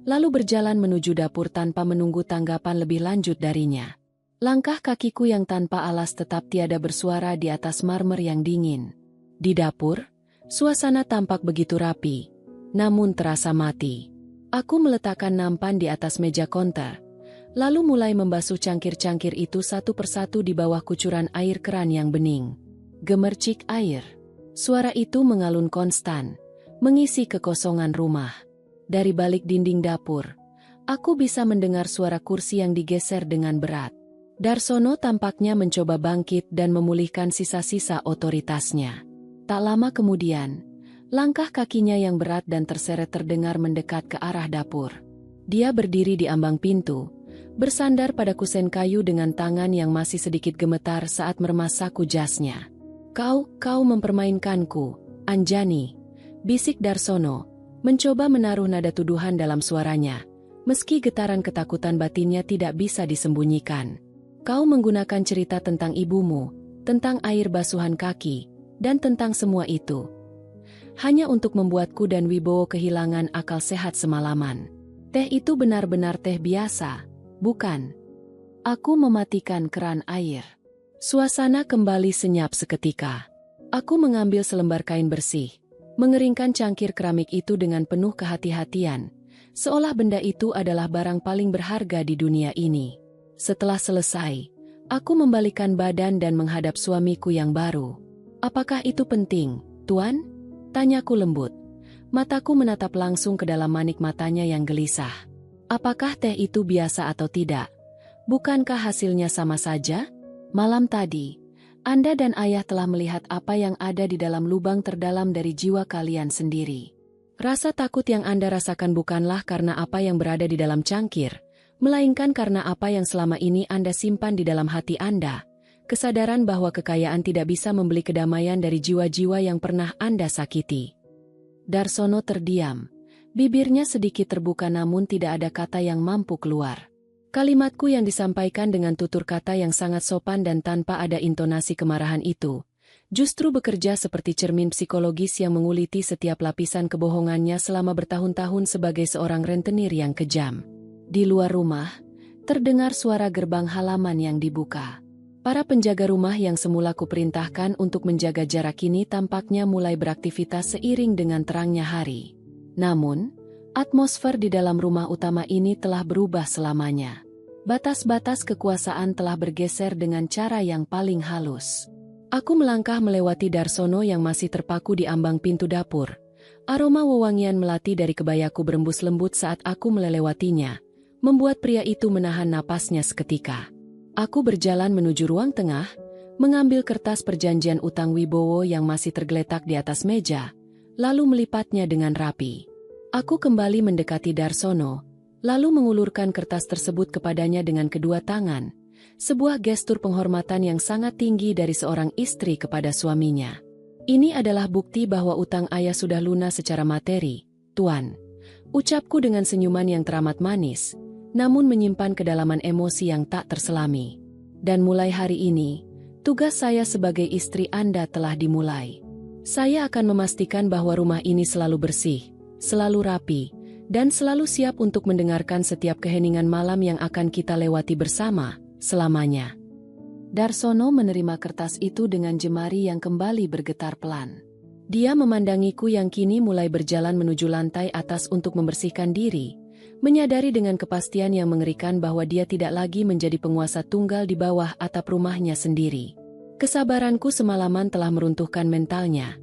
lalu berjalan menuju dapur tanpa menunggu tanggapan lebih lanjut darinya. Langkah kakiku yang tanpa alas tetap tiada bersuara di atas marmer yang dingin. Di dapur, suasana tampak begitu rapi, namun terasa mati. Aku meletakkan nampan di atas meja konter, lalu mulai membasuh cangkir-cangkir itu satu persatu di bawah kucuran air keran yang bening. Gemercik air. Suara itu mengalun konstan, mengisi kekosongan rumah. Dari balik dinding dapur, aku bisa mendengar suara kursi yang digeser dengan berat. Darsono tampaknya mencoba bangkit dan memulihkan sisa-sisa otoritasnya. Tak lama kemudian, langkah kakinya yang berat dan terseret terdengar mendekat ke arah dapur. Dia berdiri di ambang pintu, bersandar pada kusen kayu dengan tangan yang masih sedikit gemetar saat meremas saku jasnya. Kau mempermainkanku, Anjani," bisik Darsono, mencoba menaruh nada tuduhan dalam suaranya, meski getaran ketakutan batinnya tidak bisa disembunyikan. "Kau menggunakan cerita tentang ibumu, tentang air basuhan kaki, dan tentang semua itu hanya untuk membuatku dan Wibowo kehilangan akal sehat semalaman. Teh itu benar-benar teh biasa, bukan?" Aku mematikan keran air. Suasana kembali senyap seketika. Aku mengambil selembar kain bersih, mengeringkan cangkir keramik itu dengan penuh kehati-hatian, seolah benda itu adalah barang paling berharga di dunia ini. Setelah selesai, aku membalikkan badan dan menghadap suamiku yang baru. "Apakah itu penting, Tuan?" tanyaku lembut. Mataku menatap langsung ke dalam manik matanya yang gelisah. "Apakah teh itu biasa atau tidak? Bukankah hasilnya sama saja? Malam tadi, Anda dan Ayah telah melihat apa yang ada di dalam lubang terdalam dari jiwa kalian sendiri. Rasa takut yang Anda rasakan bukanlah karena apa yang berada di dalam cangkir, melainkan karena apa yang selama ini Anda simpan di dalam hati Anda. Kesadaran bahwa kekayaan tidak bisa membeli kedamaian dari jiwa-jiwa yang pernah Anda sakiti." Darsono terdiam. Bibirnya sedikit terbuka namun tidak ada kata yang mampu keluar. Kalimatku yang disampaikan dengan tutur kata yang sangat sopan dan tanpa ada intonasi kemarahan itu, justru bekerja seperti cermin psikologis yang menguliti setiap lapisan kebohongannya selama bertahun-tahun sebagai seorang rentenir yang kejam. Di luar rumah, terdengar suara gerbang halaman yang dibuka. Para penjaga rumah yang semula kuperintahkan untuk menjaga jarak kini tampaknya mulai beraktivitas seiring dengan terangnya hari. Namun, atmosfer di dalam rumah utama ini telah berubah selamanya. Batas-batas kekuasaan telah bergeser dengan cara yang paling halus. Aku melangkah melewati Darsono yang masih terpaku di ambang pintu dapur. Aroma wewangian melati dari kebayaku berembus lembut saat aku melewatinya, membuat pria itu menahan napasnya seketika. Aku berjalan menuju ruang tengah, mengambil kertas perjanjian utang Wibowo yang masih tergeletak di atas meja, lalu melipatnya dengan rapi. Aku kembali mendekati Darsono, lalu mengulurkan kertas tersebut kepadanya dengan kedua tangan, sebuah gestur penghormatan yang sangat tinggi dari seorang istri kepada suaminya. "Ini adalah bukti bahwa utang Ayah sudah lunas secara materi, Tuan," ucapku dengan senyuman yang teramat manis, namun menyimpan kedalaman emosi yang tak terselami. "Dan mulai hari ini, tugas saya sebagai istri Anda telah dimulai. Saya akan memastikan bahwa rumah ini selalu bersih, selalu rapi, dan selalu siap untuk mendengarkan setiap keheningan malam yang akan kita lewati bersama, selamanya." Darsono menerima kertas itu dengan jemari yang kembali bergetar pelan. Dia memandangiku yang kini mulai berjalan menuju lantai atas untuk membersihkan diri, menyadari dengan kepastian yang mengerikan bahwa dia tidak lagi menjadi penguasa tunggal di bawah atap rumahnya sendiri. Kesabaranku semalaman telah meruntuhkan mentalnya,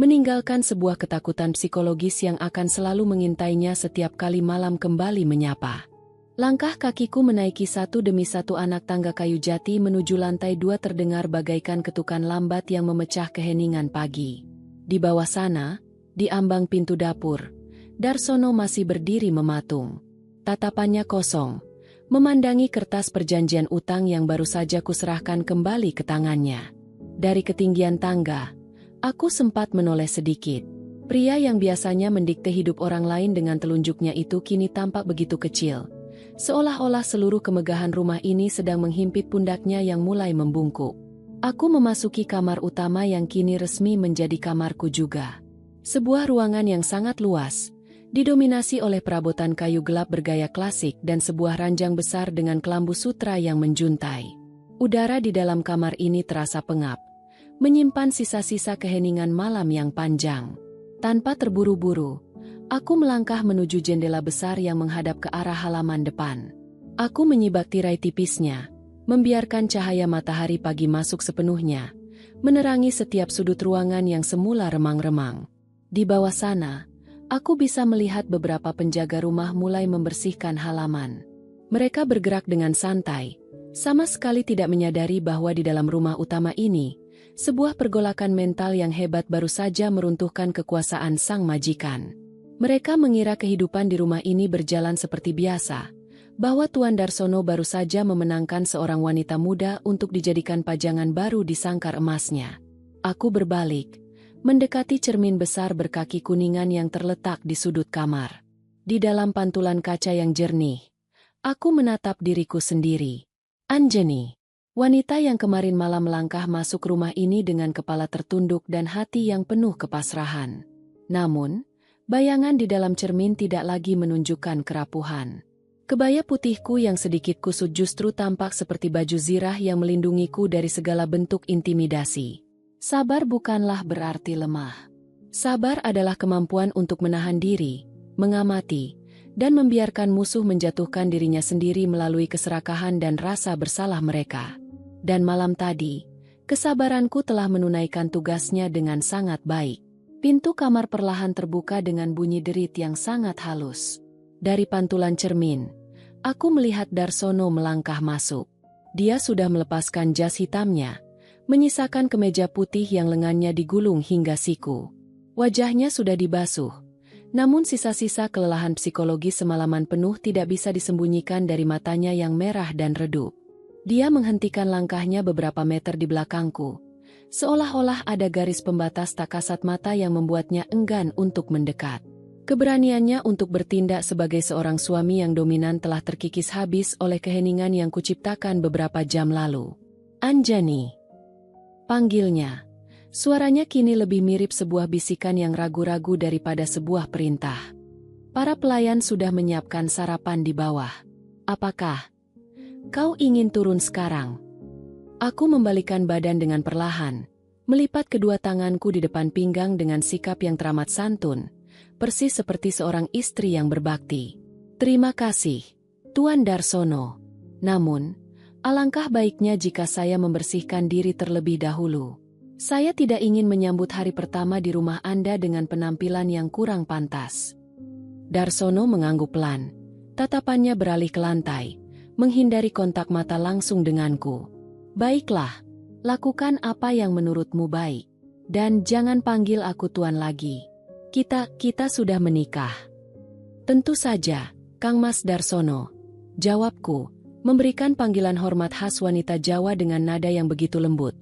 meninggalkan sebuah ketakutan psikologis yang akan selalu mengintainya setiap kali malam kembali menyapa. Langkah kakiku menaiki satu demi satu anak tangga kayu jati menuju lantai 2 terdengar bagaikan ketukan lambat yang memecah keheningan pagi. Di bawah sana, di ambang pintu dapur, Darsono masih berdiri mematung. Tatapannya kosong, memandangi kertas perjanjian utang yang baru saja kuserahkan kembali ke tangannya. Dari ketinggian tangga, aku sempat menoleh sedikit. Pria yang biasanya mendikte hidup orang lain dengan telunjuknya itu kini tampak begitu kecil, Seolah-olah seluruh kemegahan rumah ini sedang menghimpit pundaknya yang mulai membungkuk. Aku memasuki kamar utama yang kini resmi menjadi kamarku juga. Sebuah ruangan yang sangat luas, didominasi oleh perabotan kayu gelap bergaya klasik dan sebuah ranjang besar dengan kelambu sutra yang menjuntai. Udara di dalam kamar ini terasa pengap, menyimpan sisa-sisa keheningan malam yang panjang. Tanpa terburu-buru, aku melangkah menuju jendela besar yang menghadap ke arah halaman depan. Aku menyibak tirai tipisnya, membiarkan cahaya matahari pagi masuk sepenuhnya, menerangi setiap sudut ruangan yang semula remang-remang. Di bawah sana, aku bisa melihat beberapa penjaga rumah mulai membersihkan halaman. Mereka bergerak dengan santai, sama sekali tidak menyadari bahwa di dalam rumah utama ini, sebuah pergolakan mental yang hebat baru saja meruntuhkan kekuasaan sang majikan. Mereka mengira kehidupan di rumah ini berjalan seperti biasa, bahwa Tuan Darsono baru saja memenangkan seorang wanita muda untuk dijadikan pajangan baru di sangkar emasnya. Aku berbalik, mendekati cermin besar berkaki kuningan yang terletak di sudut kamar. Di dalam pantulan kaca yang jernih, aku menatap diriku sendiri. Anjani, wanita yang kemarin malam melangkah masuk rumah ini dengan kepala tertunduk dan hati yang penuh kepasrahan. Namun, bayangan di dalam cermin tidak lagi menunjukkan kerapuhan. Kebaya putihku yang sedikit kusut justru tampak seperti baju zirah yang melindungiku dari segala bentuk intimidasi. Sabar bukanlah berarti lemah. Sabar adalah kemampuan untuk menahan diri, mengamati, dan membiarkan musuh menjatuhkan dirinya sendiri melalui keserakahan dan rasa bersalah mereka. Dan malam tadi, kesabaranku telah menunaikan tugasnya dengan sangat baik. Pintu kamar perlahan terbuka dengan bunyi derit yang sangat halus. Dari pantulan cermin, aku melihat Darsono melangkah masuk. Dia sudah melepaskan jas hitamnya, menyisakan kemeja putih yang lengannya digulung hingga siku. Wajahnya sudah dibasuh, namun sisa-sisa kelelahan psikologis semalaman penuh tidak bisa disembunyikan dari matanya yang merah dan redup. Dia menghentikan langkahnya beberapa meter di belakangku, seolah-olah ada garis pembatas tak kasat mata yang membuatnya enggan untuk mendekat. Keberaniannya untuk bertindak sebagai seorang suami yang dominan telah terkikis habis oleh keheningan yang kuciptakan beberapa jam lalu. Anjani, panggilnya. Suaranya kini lebih mirip sebuah bisikan yang ragu-ragu daripada sebuah perintah. Para pelayan sudah menyiapkan sarapan di bawah. Apakah kau ingin turun sekarang? Aku membalikkan badan dengan perlahan, melipat kedua tanganku di depan pinggang dengan sikap yang teramat santun, persis seperti seorang istri yang berbakti. Terima kasih, Tuan Darsono. Namun, alangkah baiknya jika saya membersihkan diri terlebih dahulu. Saya tidak ingin menyambut hari pertama di rumah Anda dengan penampilan yang kurang pantas. Darsono mengangguk pelan, tatapannya beralih ke lantai, menghindari kontak mata langsung denganku. Baiklah, lakukan apa yang menurutmu baik. Dan jangan panggil aku tuan lagi. Kita sudah menikah. Tentu saja, Kang Mas Darsono. Jawabku, memberikan panggilan hormat khas wanita Jawa dengan nada yang begitu lembut.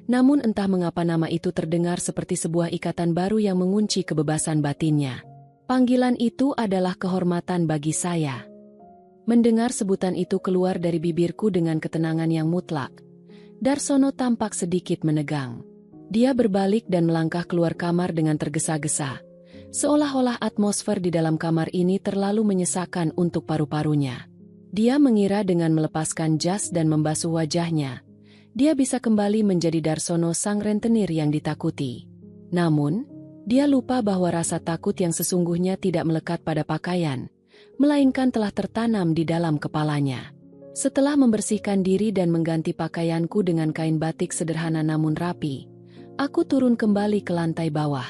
Namun entah mengapa nama itu terdengar seperti sebuah ikatan baru yang mengunci kebebasan batinnya. Panggilan itu adalah kehormatan bagi saya. Mendengar sebutan itu keluar dari bibirku dengan ketenangan yang mutlak, Darsono tampak sedikit menegang. Dia berbalik dan melangkah keluar kamar dengan tergesa-gesa, seolah-olah atmosfer di dalam kamar ini terlalu menyesakan untuk paru-parunya. Dia mengira dengan melepaskan jas dan membasuh wajahnya, dia bisa kembali menjadi Darsono sang rentenir yang ditakuti. Namun, dia lupa bahwa rasa takut yang sesungguhnya tidak melekat pada pakaian, melainkan telah tertanam di dalam kepalanya. Setelah membersihkan diri dan mengganti pakaianku dengan kain batik sederhana namun rapi, aku turun kembali ke lantai bawah.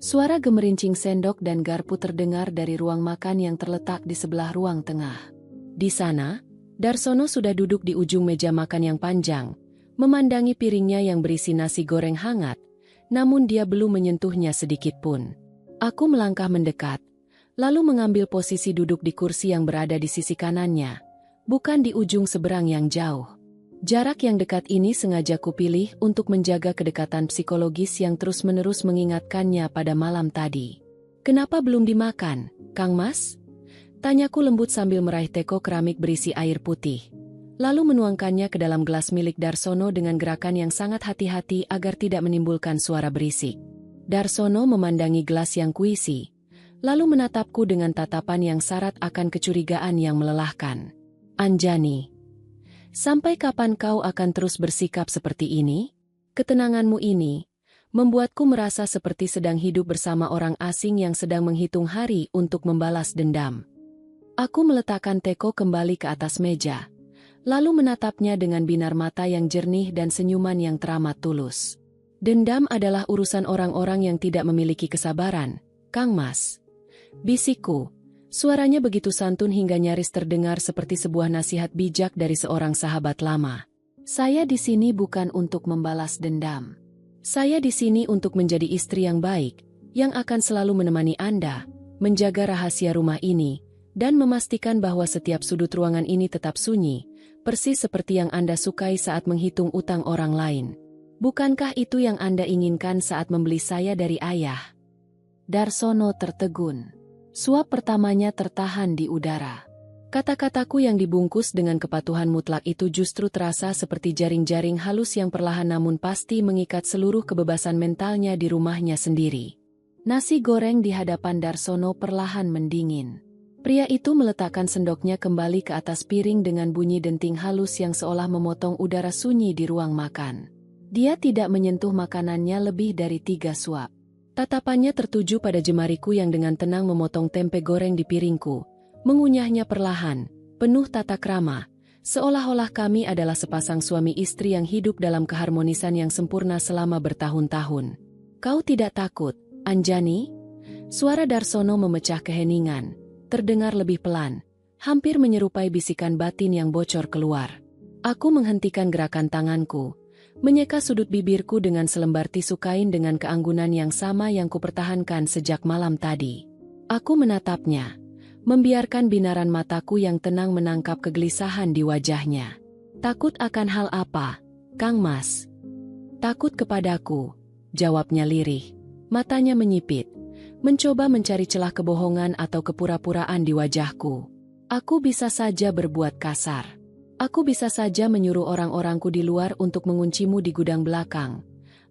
Suara gemerincing sendok dan garpu terdengar dari ruang makan yang terletak di sebelah ruang tengah. Di sana, Darsono sudah duduk di ujung meja makan yang panjang, memandangi piringnya yang berisi nasi goreng hangat, namun dia belum menyentuhnya sedikit pun. Aku melangkah mendekat, lalu mengambil posisi duduk di kursi yang berada di sisi kanannya, bukan di ujung seberang yang jauh. Jarak yang dekat ini sengaja kupilih untuk menjaga kedekatan psikologis yang terus-menerus mengingatkannya pada malam tadi. Kenapa belum dimakan, Kang Mas? Tanyaku lembut sambil meraih teko keramik berisi air putih. Lalu menuangkannya ke dalam gelas milik Darsono dengan gerakan yang sangat hati-hati agar tidak menimbulkan suara berisik. Darsono memandangi gelas yang kuisi, lalu menatapku dengan tatapan yang syarat akan kecurigaan yang melelahkan. Anjani, sampai kapan kau akan terus bersikap seperti ini? Ketenanganmu ini membuatku merasa seperti sedang hidup bersama orang asing yang sedang menghitung hari untuk membalas dendam. Aku meletakkan teko kembali ke atas meja, lalu menatapnya dengan binar mata yang jernih dan senyuman yang teramat tulus. Dendam adalah urusan orang-orang yang tidak memiliki kesabaran, Kang Mas. Bisikku, suaranya begitu santun hingga nyaris terdengar seperti sebuah nasihat bijak dari seorang sahabat lama. Saya di sini bukan untuk membalas dendam. Saya di sini untuk menjadi istri yang baik, yang akan selalu menemani Anda, menjaga rahasia rumah ini, dan memastikan bahwa setiap sudut ruangan ini tetap sunyi, persis seperti yang Anda sukai saat menghitung utang orang lain. Bukankah itu yang Anda inginkan saat membeli saya dari ayah? Darsono tertegun. Suap pertamanya tertahan di udara. Kata-kataku yang dibungkus dengan kepatuhan mutlak itu justru terasa seperti jaring-jaring halus yang perlahan namun pasti mengikat seluruh kebebasan mentalnya di rumahnya sendiri. Nasi goreng di hadapan Darsono perlahan mendingin. Pria itu meletakkan sendoknya kembali ke atas piring dengan bunyi denting halus yang seolah memotong udara sunyi di ruang makan. Dia tidak menyentuh makanannya lebih dari 3 suap. Tatapannya tertuju pada jemariku yang dengan tenang memotong tempe goreng di piringku, mengunyahnya perlahan, penuh tata krama, seolah-olah kami adalah sepasang suami istri yang hidup dalam keharmonisan yang sempurna selama bertahun-tahun. Kau tidak takut, Anjani? Suara Darsono memecah keheningan. Terdengar lebih pelan, hampir menyerupai bisikan batin yang bocor keluar. Aku menghentikan gerakan tanganku, menyeka sudut bibirku dengan selembar tisu kain dengan keanggunan yang sama yang kupertahankan sejak malam tadi. Aku menatapnya, membiarkan binaran mataku yang tenang menangkap kegelisahan di wajahnya. Takut akan hal apa, Kang Mas? Takut kepadaku, jawabnya lirih. Matanya menyipit, mencoba mencari celah kebohongan atau kepura-puraan di wajahku. Aku bisa saja berbuat kasar. Aku bisa saja menyuruh orang-orangku di luar untuk menguncimu di gudang belakang,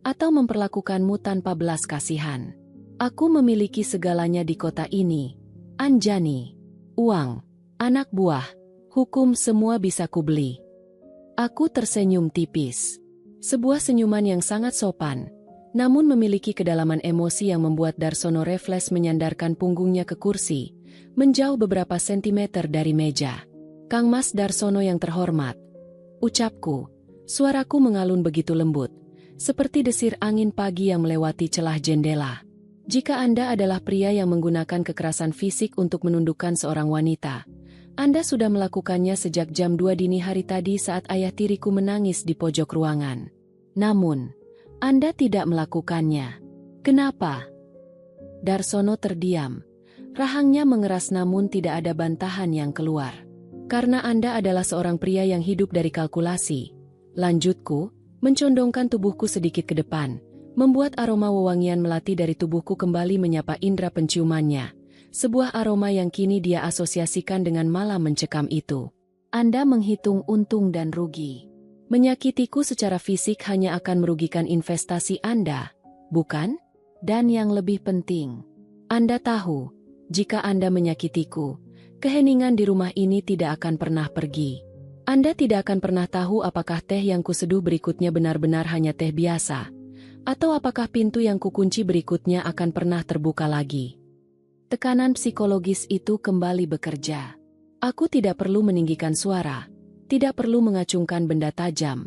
atau memperlakukanmu tanpa belas kasihan. Aku memiliki segalanya di kota ini. Anjani, uang, anak buah, hukum semua bisa kubeli. Aku tersenyum tipis. Sebuah senyuman yang sangat sopan, namun memiliki kedalaman emosi yang membuat Darsono refleks menyandarkan punggungnya ke kursi, menjauh beberapa sentimeter dari meja. Kang Mas Darsono yang terhormat, ucapku, suaraku mengalun begitu lembut, seperti desir angin pagi yang melewati celah jendela. Jika Anda adalah pria yang menggunakan kekerasan fisik untuk menundukkan seorang wanita, Anda sudah melakukannya sejak jam 2 dini hari tadi saat ayah tiriku menangis di pojok ruangan. Namun, Anda tidak melakukannya. Kenapa? Darsono terdiam. Rahangnya mengeras namun tidak ada bantahan yang keluar. Karena Anda adalah seorang pria yang hidup dari kalkulasi. Lanjutku, mencondongkan tubuhku sedikit ke depan, membuat aroma wewangian melati dari tubuhku kembali menyapa indera penciumannya. Sebuah aroma yang kini dia asosiasikan dengan malam mencekam itu. Anda menghitung untung dan rugi. Menyakitiku secara fisik hanya akan merugikan investasi Anda, bukan? Dan yang lebih penting, Anda tahu, jika Anda menyakitiku, keheningan di rumah ini tidak akan pernah pergi. Anda tidak akan pernah tahu apakah teh yang kuseduh berikutnya benar-benar hanya teh biasa, atau apakah pintu yang kukunci berikutnya akan pernah terbuka lagi. Tekanan psikologis itu kembali bekerja. Aku tidak perlu meninggikan suara, tidak perlu mengacungkan benda tajam,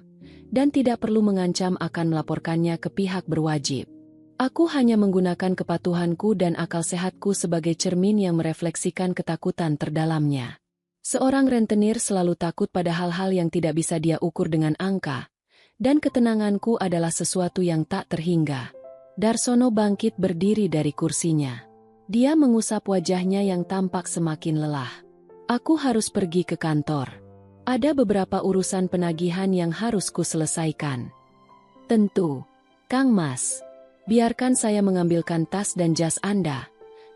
dan tidak perlu mengancam akan melaporkannya ke pihak berwajib. Aku hanya menggunakan kepatuhanku dan akal sehatku sebagai cermin yang merefleksikan ketakutan terdalamnya. Seorang rentenir selalu takut pada hal-hal yang tidak bisa dia ukur dengan angka, dan ketenanganku adalah sesuatu yang tak terhingga. Darsono bangkit berdiri dari kursinya. Dia mengusap wajahnya yang tampak semakin lelah. Aku harus pergi ke kantor. Ada beberapa urusan penagihan yang harus kuselesaikan. Tentu, Kang Mas. Biarkan saya mengambilkan tas dan jas Anda,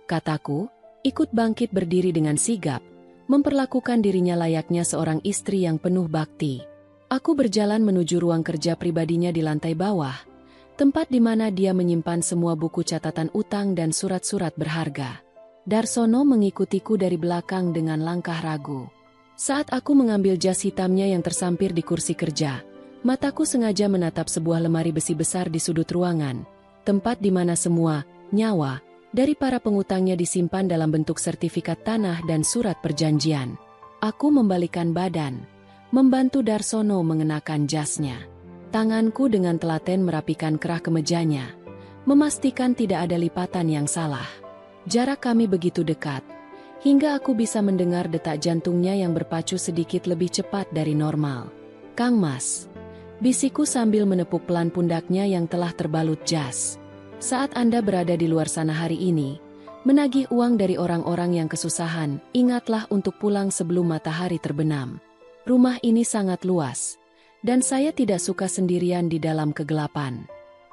kataku, Ikut bangkit berdiri dengan sigap, memperlakukan dirinya layaknya seorang istri yang penuh bakti. Aku berjalan menuju ruang kerja pribadinya di lantai bawah, tempat di mana dia menyimpan semua buku catatan utang dan surat-surat berharga. Darsono mengikutiku dari belakang dengan langkah ragu. Saat aku mengambil jas hitamnya yang tersampir di kursi kerja, mataku sengaja menatap sebuah lemari besi besar di sudut ruangan, tempat di mana semua nyawa dari para pengutangnya disimpan dalam bentuk sertifikat tanah dan surat perjanjian. Aku membalikkan badan, membantu Darsono mengenakan jasnya. Tanganku dengan telaten merapikan kerah kemejanya, memastikan tidak ada lipatan yang salah. Jarak kami begitu dekat, hingga aku bisa mendengar detak jantungnya yang berpacu sedikit lebih cepat dari normal. "Kang Mas," bisikku sambil menepuk pelan pundaknya yang telah terbalut jas. "Saat Anda berada di luar sana hari ini, menagih uang dari orang-orang yang kesusahan, ingatlah untuk pulang sebelum matahari terbenam. Rumah ini sangat luas, dan saya tidak suka sendirian di dalam kegelapan.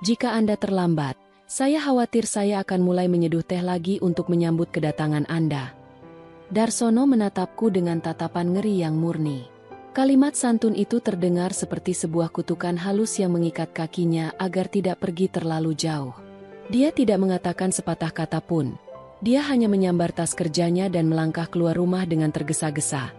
Jika Anda terlambat, saya khawatir saya akan mulai menyeduh teh lagi untuk menyambut kedatangan Anda." Darsono menatapku dengan tatapan ngeri yang murni. Kalimat santun itu terdengar seperti sebuah kutukan halus yang mengikat kakinya agar tidak pergi terlalu jauh. Dia tidak mengatakan sepatah kata pun. Dia hanya menyambar tas kerjanya dan melangkah keluar rumah dengan tergesa-gesa,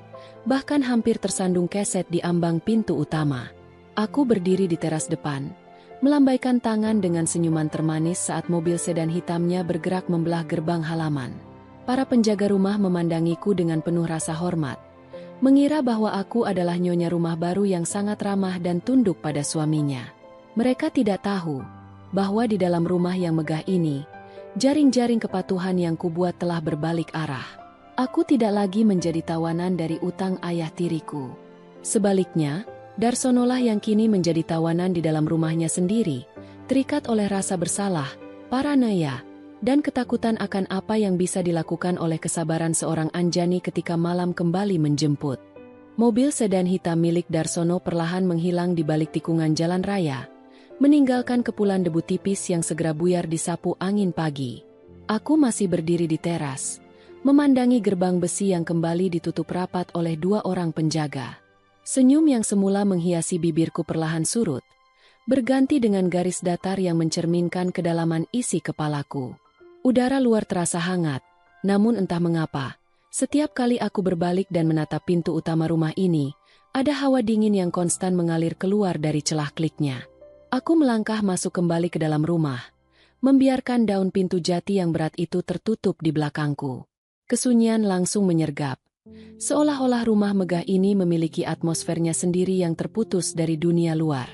bahkan hampir tersandung keset di ambang pintu utama. Aku berdiri di teras depan, melambaikan tangan dengan senyuman termanis saat mobil sedan hitamnya bergerak membelah gerbang halaman. Para penjaga rumah memandangiku dengan penuh rasa hormat, mengira bahwa aku adalah nyonya rumah baru yang sangat ramah dan tunduk pada suaminya. Mereka tidak tahu bahwa di dalam rumah yang megah ini, jaring-jaring kepatuhan yang kubuat telah berbalik arah. Aku tidak lagi menjadi tawanan dari utang ayah tiriku. Sebaliknya, Darsonolah yang kini menjadi tawanan di dalam rumahnya sendiri, terikat oleh rasa bersalah, paranoia, dan ketakutan akan apa yang bisa dilakukan oleh kesabaran seorang Anjani ketika malam kembali menjemput. Mobil sedan hitam milik Darsono perlahan menghilang di balik tikungan jalan raya, meninggalkan kepulan debu tipis yang segera buyar disapu angin pagi. Aku masih berdiri di teras, memandangi gerbang besi yang kembali ditutup rapat oleh dua orang penjaga. Senyum yang semula menghiasi bibirku perlahan surut, berganti dengan garis datar yang mencerminkan kedalaman isi kepalaku. Udara luar terasa hangat, namun entah mengapa, setiap kali aku berbalik dan menatap pintu utama rumah ini, ada hawa dingin yang konstan mengalir keluar dari celah kliknya. Aku melangkah masuk kembali ke dalam rumah, membiarkan daun pintu jati yang berat itu tertutup di belakangku. Kesunyian langsung menyergap, seolah-olah rumah megah ini memiliki atmosfernya sendiri yang terputus dari dunia luar.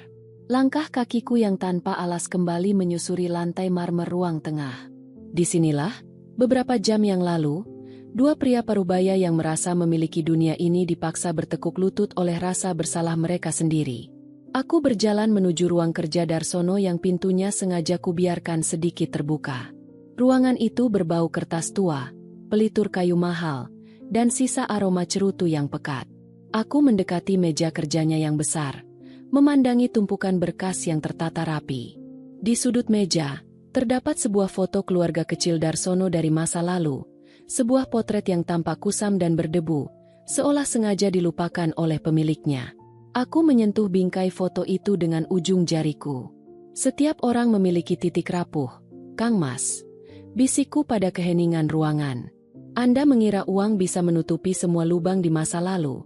Langkah kakiku yang tanpa alas kembali menyusuri lantai marmer ruang tengah. Disinilah, beberapa jam yang lalu, dua pria parubaya yang merasa memiliki dunia ini dipaksa bertekuk lutut oleh rasa bersalah mereka sendiri. Aku berjalan menuju ruang kerja Darsono yang pintunya sengaja kubiarkan sedikit terbuka. Ruangan itu berbau kertas tua, pelitur kayu mahal, dan sisa aroma cerutu yang pekat. Aku mendekati meja kerjanya yang besar, memandangi tumpukan berkas yang tertata rapi. Di sudut meja, terdapat sebuah foto keluarga kecil Darsono dari masa lalu, sebuah potret yang tampak kusam dan berdebu, seolah sengaja dilupakan oleh pemiliknya. Aku menyentuh bingkai foto itu dengan ujung jariku. "Setiap orang memiliki titik rapuh, Kang Mas," bisikku pada keheningan ruangan. "Anda mengira uang bisa menutupi semua lubang di masa lalu,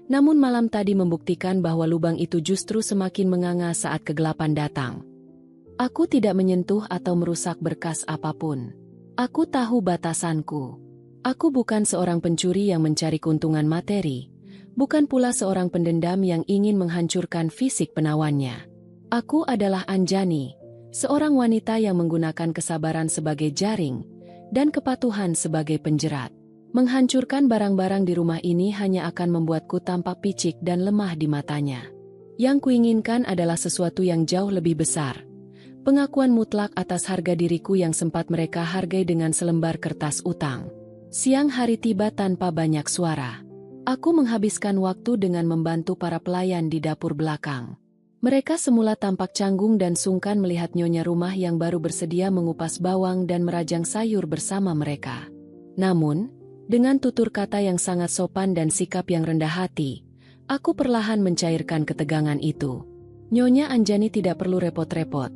namun malam tadi membuktikan bahwa lubang itu justru semakin menganga saat kegelapan datang." Aku tidak menyentuh atau merusak berkas apapun. Aku tahu batasanku. Aku bukan seorang pencuri yang mencari keuntungan materi, bukan pula seorang pendendam yang ingin menghancurkan fisik penawannya. Aku adalah Anjani, seorang wanita yang menggunakan kesabaran sebagai jaring, dan kepatuhan sebagai penjerat. Menghancurkan barang-barang di rumah ini hanya akan membuatku tampak picik dan lemah di matanya. Yang kuinginkan adalah sesuatu yang jauh lebih besar. Pengakuan mutlak atas harga diriku yang sempat mereka hargai dengan selembar kertas utang. Siang hari tiba tanpa banyak suara. Aku menghabiskan waktu dengan membantu para pelayan di dapur belakang. Mereka semula tampak canggung dan sungkan melihat nyonya rumah yang baru bersedia mengupas bawang dan merajang sayur bersama mereka. Namun, dengan tutur kata yang sangat sopan dan sikap yang rendah hati, aku perlahan mencairkan ketegangan itu. "Nyonya Anjani tidak perlu repot-repot,"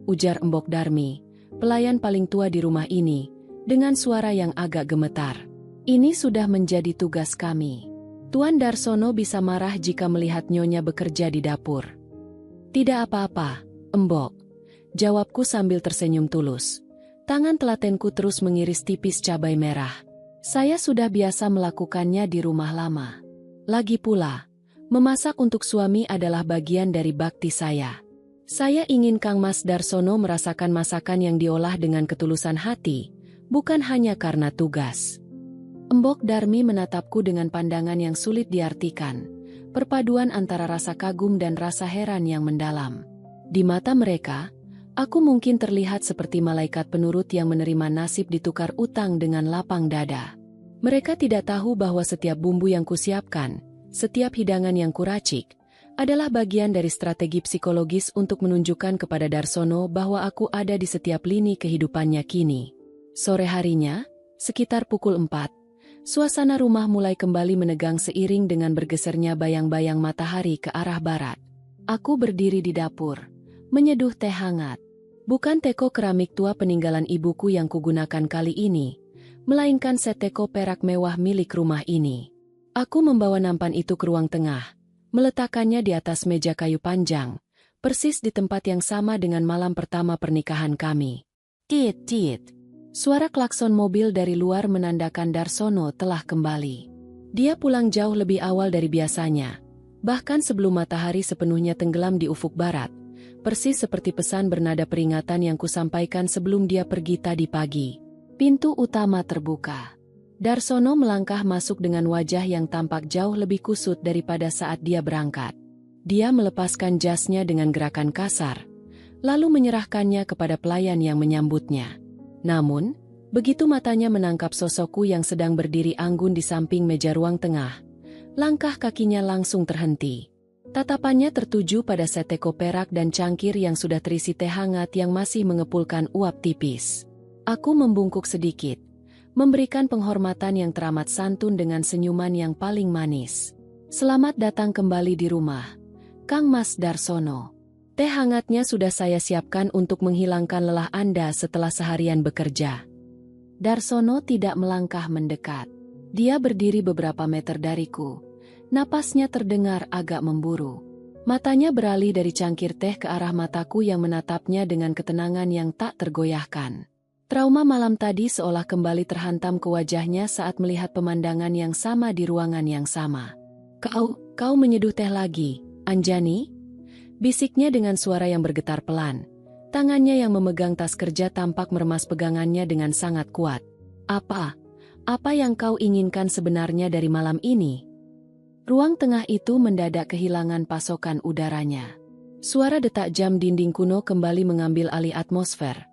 ujar Embok Darmi, pelayan paling tua di rumah ini, dengan suara yang agak gemetar. "Ini sudah menjadi tugas kami. Tuan Darsono bisa marah jika melihat Nyonya bekerja di dapur." "Tidak apa-apa, Embok," jawabku sambil tersenyum tulus. Tangan telatenku terus mengiris tipis cabai merah. Saya sudah biasa melakukannya di rumah lama. Lagi pula, memasak untuk suami adalah bagian dari bakti saya. Saya ingin Kang Mas Darsono merasakan masakan yang diolah dengan ketulusan hati, bukan hanya karena tugas. Embok Darmi menatapku dengan pandangan yang sulit diartikan, perpaduan antara rasa kagum dan rasa heran yang mendalam. Di mata mereka, aku mungkin terlihat seperti malaikat penurut yang menerima nasib ditukar utang dengan lapang dada. Mereka tidak tahu bahwa setiap bumbu yang kusiapkan, setiap hidangan yang kuracik, adalah bagian dari strategi psikologis untuk menunjukkan kepada Darsono bahwa aku ada di setiap lini kehidupannya kini. Sore harinya, sekitar pukul 4, suasana rumah mulai kembali menegang seiring dengan bergesernya bayang-bayang matahari ke arah barat. Aku berdiri di dapur, menyeduh teh hangat. Bukan teko keramik tua peninggalan ibuku yang kugunakan kali ini, melainkan set teko perak mewah milik rumah ini. Aku membawa nampan itu ke ruang tengah, meletakkannya di atas meja kayu panjang, persis di tempat yang sama dengan malam pertama pernikahan kami. Tit, tit. Suara klakson mobil dari luar menandakan Darsono telah kembali. Dia pulang jauh lebih awal dari biasanya, bahkan sebelum matahari sepenuhnya tenggelam di ufuk barat, persis seperti pesan bernada peringatan yang kusampaikan sebelum dia pergi tadi pagi. Pintu utama terbuka. Darsono melangkah masuk dengan wajah yang tampak jauh lebih kusut daripada saat dia berangkat. Dia melepaskan jasnya dengan gerakan kasar, lalu menyerahkannya kepada pelayan yang menyambutnya. Namun, begitu matanya menangkap sosokku yang sedang berdiri anggun di samping meja ruang tengah, langkah kakinya langsung terhenti. Tatapannya tertuju pada seteko perak dan cangkir yang sudah terisi teh hangat yang masih mengepulkan uap tipis. Aku membungkuk sedikit, memberikan penghormatan yang teramat santun dengan senyuman yang paling manis. "Selamat datang kembali di rumah, Kang Mas Darsono. Teh hangatnya sudah saya siapkan untuk menghilangkan lelah Anda setelah seharian bekerja." Darsono tidak melangkah mendekat. Dia berdiri beberapa meter dariku. Napasnya terdengar agak memburu. Matanya beralih dari cangkir teh ke arah mataku yang menatapnya dengan ketenangan yang tak tergoyahkan. Trauma malam tadi seolah kembali terhantam ke wajahnya saat melihat pemandangan yang sama di ruangan yang sama. Kau menyeduh teh lagi, Anjani?" bisiknya dengan suara yang bergetar pelan. Tangannya yang memegang tas kerja tampak meremas pegangannya dengan sangat kuat. Apa yang kau inginkan sebenarnya dari malam ini?" Ruang tengah itu mendadak kehilangan pasokan udaranya. Suara detak jam dinding kuno kembali mengambil alih atmosfer,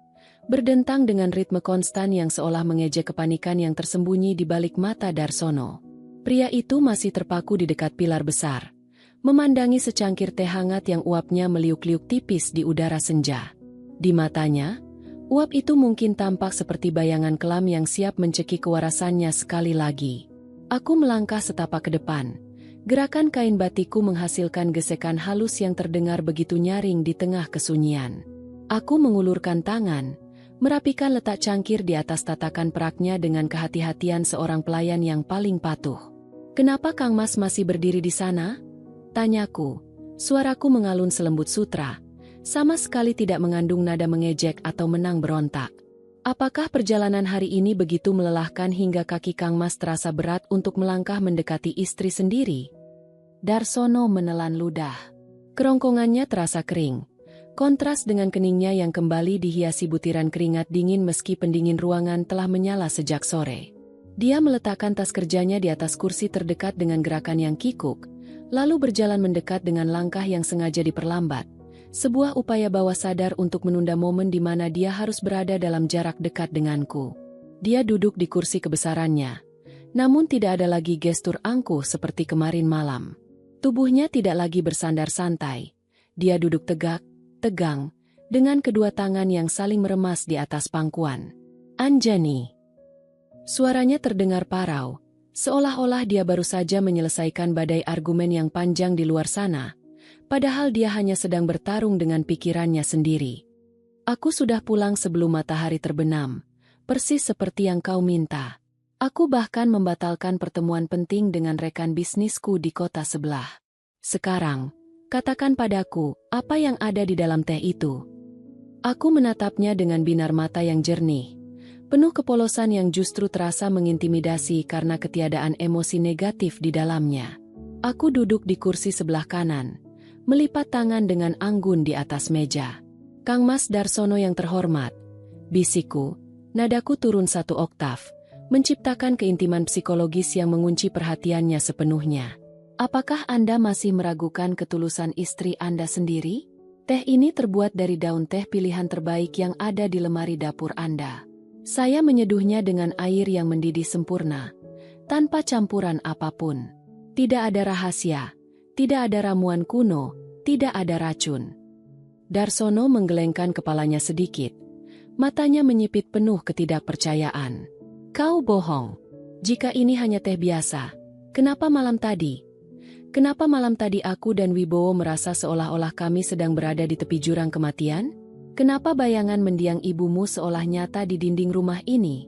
berdentang dengan ritme konstan yang seolah mengejek kepanikan yang tersembunyi di balik mata Darsono. Pria itu masih terpaku di dekat pilar besar, memandangi secangkir teh hangat yang uapnya meliuk-liuk tipis di udara senja. Di matanya, uap itu mungkin tampak seperti bayangan kelam yang siap mencekik kewarasannya sekali lagi. Aku melangkah setapak ke depan. Gerakan kain batikku menghasilkan gesekan halus yang terdengar begitu nyaring di tengah kesunyian. Aku mengulurkan tangan, merapikan letak cangkir di atas tatakan peraknya dengan kehati-hatian seorang pelayan yang paling patuh. "Kenapa Kang Mas masih berdiri di sana?" tanyaku. Suaraku mengalun selembut sutra, sama sekali tidak mengandung nada mengejek atau menang berontak. "Apakah perjalanan hari ini begitu melelahkan hingga kaki Kang Mas terasa berat untuk melangkah mendekati istri sendiri?" Darsono menelan ludah. Kerongkongannya terasa kering, kontras dengan keningnya yang kembali dihiasi butiran keringat dingin meski pendingin ruangan telah menyala sejak sore. Dia meletakkan tas kerjanya di atas kursi terdekat dengan gerakan yang kikuk, lalu berjalan mendekat dengan langkah yang sengaja diperlambat. Sebuah upaya bawah sadar untuk menunda momen di mana dia harus berada dalam jarak dekat denganku. Dia duduk di kursi kebesarannya, namun tidak ada lagi gestur angkuh seperti kemarin malam. Tubuhnya tidak lagi bersandar santai. Dia duduk tegak, tegang, dengan kedua tangan yang saling meremas di atas pangkuan. "Anjani." Suaranya terdengar parau, seolah-olah dia baru saja menyelesaikan badai argumen yang panjang di luar sana, padahal dia hanya sedang bertarung dengan pikirannya sendiri. Aku sudah pulang sebelum matahari terbenam, persis seperti yang kau minta. Aku bahkan membatalkan pertemuan penting dengan rekan bisnisku di kota sebelah. Sekarang, katakan padaku, apa yang ada di dalam teh itu? Aku menatapnya dengan binar mata yang jernih, penuh kepolosan yang justru terasa mengintimidasi karena ketiadaan emosi negatif di dalamnya. Aku duduk di kursi sebelah kanan, melipat tangan dengan anggun di atas meja. Kang Mas Darsono yang terhormat, bisikku, nadaku turun 1 oktav, menciptakan keintiman psikologis yang mengunci perhatiannya sepenuhnya. Apakah Anda masih meragukan ketulusan istri Anda sendiri? Teh ini terbuat dari daun teh pilihan terbaik yang ada di lemari dapur Anda. Saya menyeduhnya dengan air yang mendidih sempurna, tanpa campuran apapun. Tidak ada rahasia, tidak ada ramuan kuno, tidak ada racun. Darsono menggelengkan kepalanya sedikit. Matanya menyipit penuh ketidakpercayaan. Kau bohong. Jika ini hanya teh biasa, kenapa malam tadi? Kenapa malam tadi aku dan Wibowo merasa seolah-olah kami sedang berada di tepi jurang kematian? Kenapa bayangan mendiang ibumu seolah nyata di dinding rumah ini?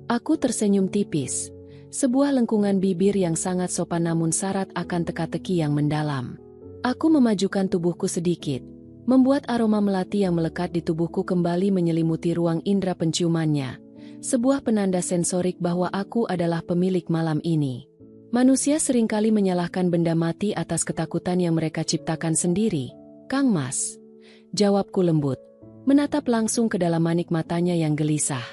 Aku tersenyum tipis, sebuah lengkungan bibir yang sangat sopan namun syarat akan teka-teki yang mendalam. Aku memajukan tubuhku sedikit, membuat aroma melati yang melekat di tubuhku kembali menyelimuti ruang indera penciumannya, sebuah penanda sensorik bahwa aku adalah pemilik malam ini. Manusia seringkali menyalahkan benda mati atas ketakutan yang mereka ciptakan sendiri. Kang Mas, jawabku lembut, menatap langsung ke dalam manik matanya yang gelisah.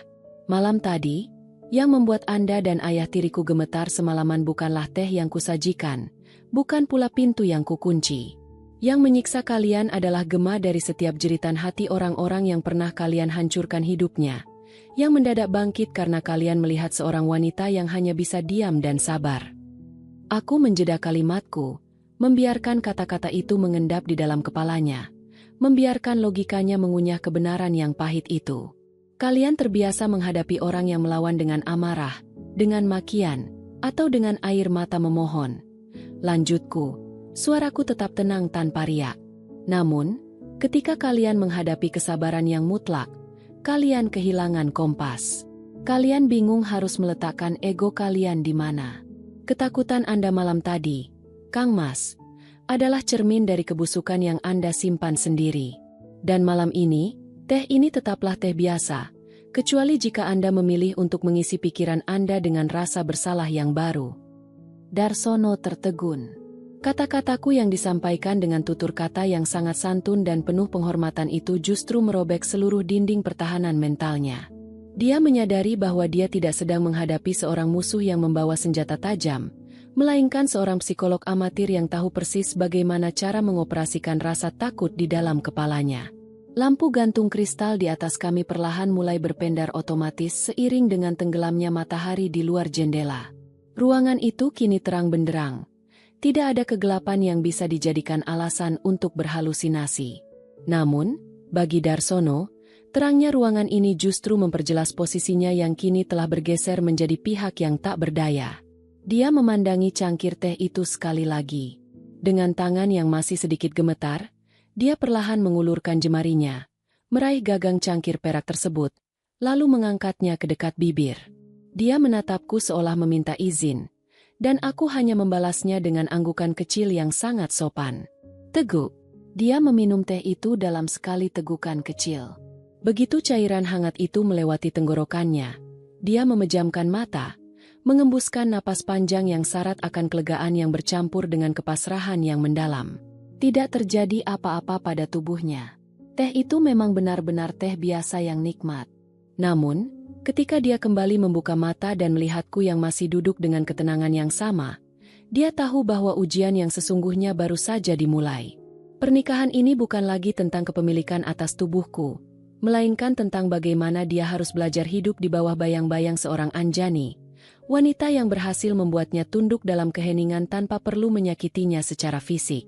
Malam tadi, yang membuat Anda dan ayah tiriku gemetar semalaman bukanlah teh yang kusajikan, bukan pula pintu yang kukunci. Yang menyiksa kalian adalah gema dari setiap jeritan hati orang-orang yang pernah kalian hancurkan hidupnya, yang mendadak bangkit karena kalian melihat seorang wanita yang hanya bisa diam dan sabar. Aku menjeda kalimatku, membiarkan kata-kata itu mengendap di dalam kepalanya, membiarkan logikanya mengunyah kebenaran yang pahit itu. Kalian terbiasa menghadapi orang yang melawan dengan amarah, dengan makian, atau dengan air mata memohon. Lanjutku, suaraku tetap tenang tanpa riak. Namun, ketika kalian menghadapi kesabaran yang mutlak, kalian kehilangan kompas. Kalian bingung harus meletakkan ego kalian di mana. Ketakutan Anda malam tadi, Kang Mas, adalah cermin dari kebusukan yang Anda simpan sendiri. Dan malam ini, teh ini tetaplah teh biasa, kecuali jika Anda memilih untuk mengisi pikiran Anda dengan rasa bersalah yang baru. Darsono tertegun. Kata-kataku yang disampaikan dengan tutur kata yang sangat santun dan penuh penghormatan itu justru merobek seluruh dinding pertahanan mentalnya. Dia menyadari bahwa dia tidak sedang menghadapi seorang musuh yang membawa senjata tajam, melainkan seorang psikolog amatir yang tahu persis bagaimana cara mengoperasikan rasa takut di dalam kepalanya. Lampu gantung kristal di atas kami perlahan mulai berpendar otomatis seiring dengan tenggelamnya matahari di luar jendela. Ruangan itu kini terang benderang. Tidak ada kegelapan yang bisa dijadikan alasan untuk berhalusinasi. Namun, bagi Darsono, terangnya ruangan ini justru memperjelas posisinya yang kini telah bergeser menjadi pihak yang tak berdaya. Dia memandangi cangkir teh itu sekali lagi. Dengan tangan yang masih sedikit gemetar, dia perlahan mengulurkan jemarinya, meraih gagang cangkir perak tersebut, lalu mengangkatnya ke dekat bibir. Dia menatapku seolah meminta izin, dan aku hanya membalasnya dengan anggukan kecil yang sangat sopan. Teguk. Dia meminum teh itu dalam sekali tegukan kecil. Begitu cairan hangat itu melewati tenggorokannya, dia memejamkan mata, mengembuskan napas panjang yang syarat akan kelegaan yang bercampur dengan kepasrahan yang mendalam. Tidak terjadi apa-apa pada tubuhnya. Teh itu memang benar-benar teh biasa yang nikmat. Namun, ketika dia kembali membuka mata dan melihatku yang masih duduk dengan ketenangan yang sama, dia tahu bahwa ujian yang sesungguhnya baru saja dimulai. Pernikahan ini bukan lagi tentang kepemilikan atas tubuhku, melainkan tentang bagaimana dia harus belajar hidup di bawah bayang-bayang seorang Anjani, wanita yang berhasil membuatnya tunduk dalam keheningan tanpa perlu menyakitinya secara fisik.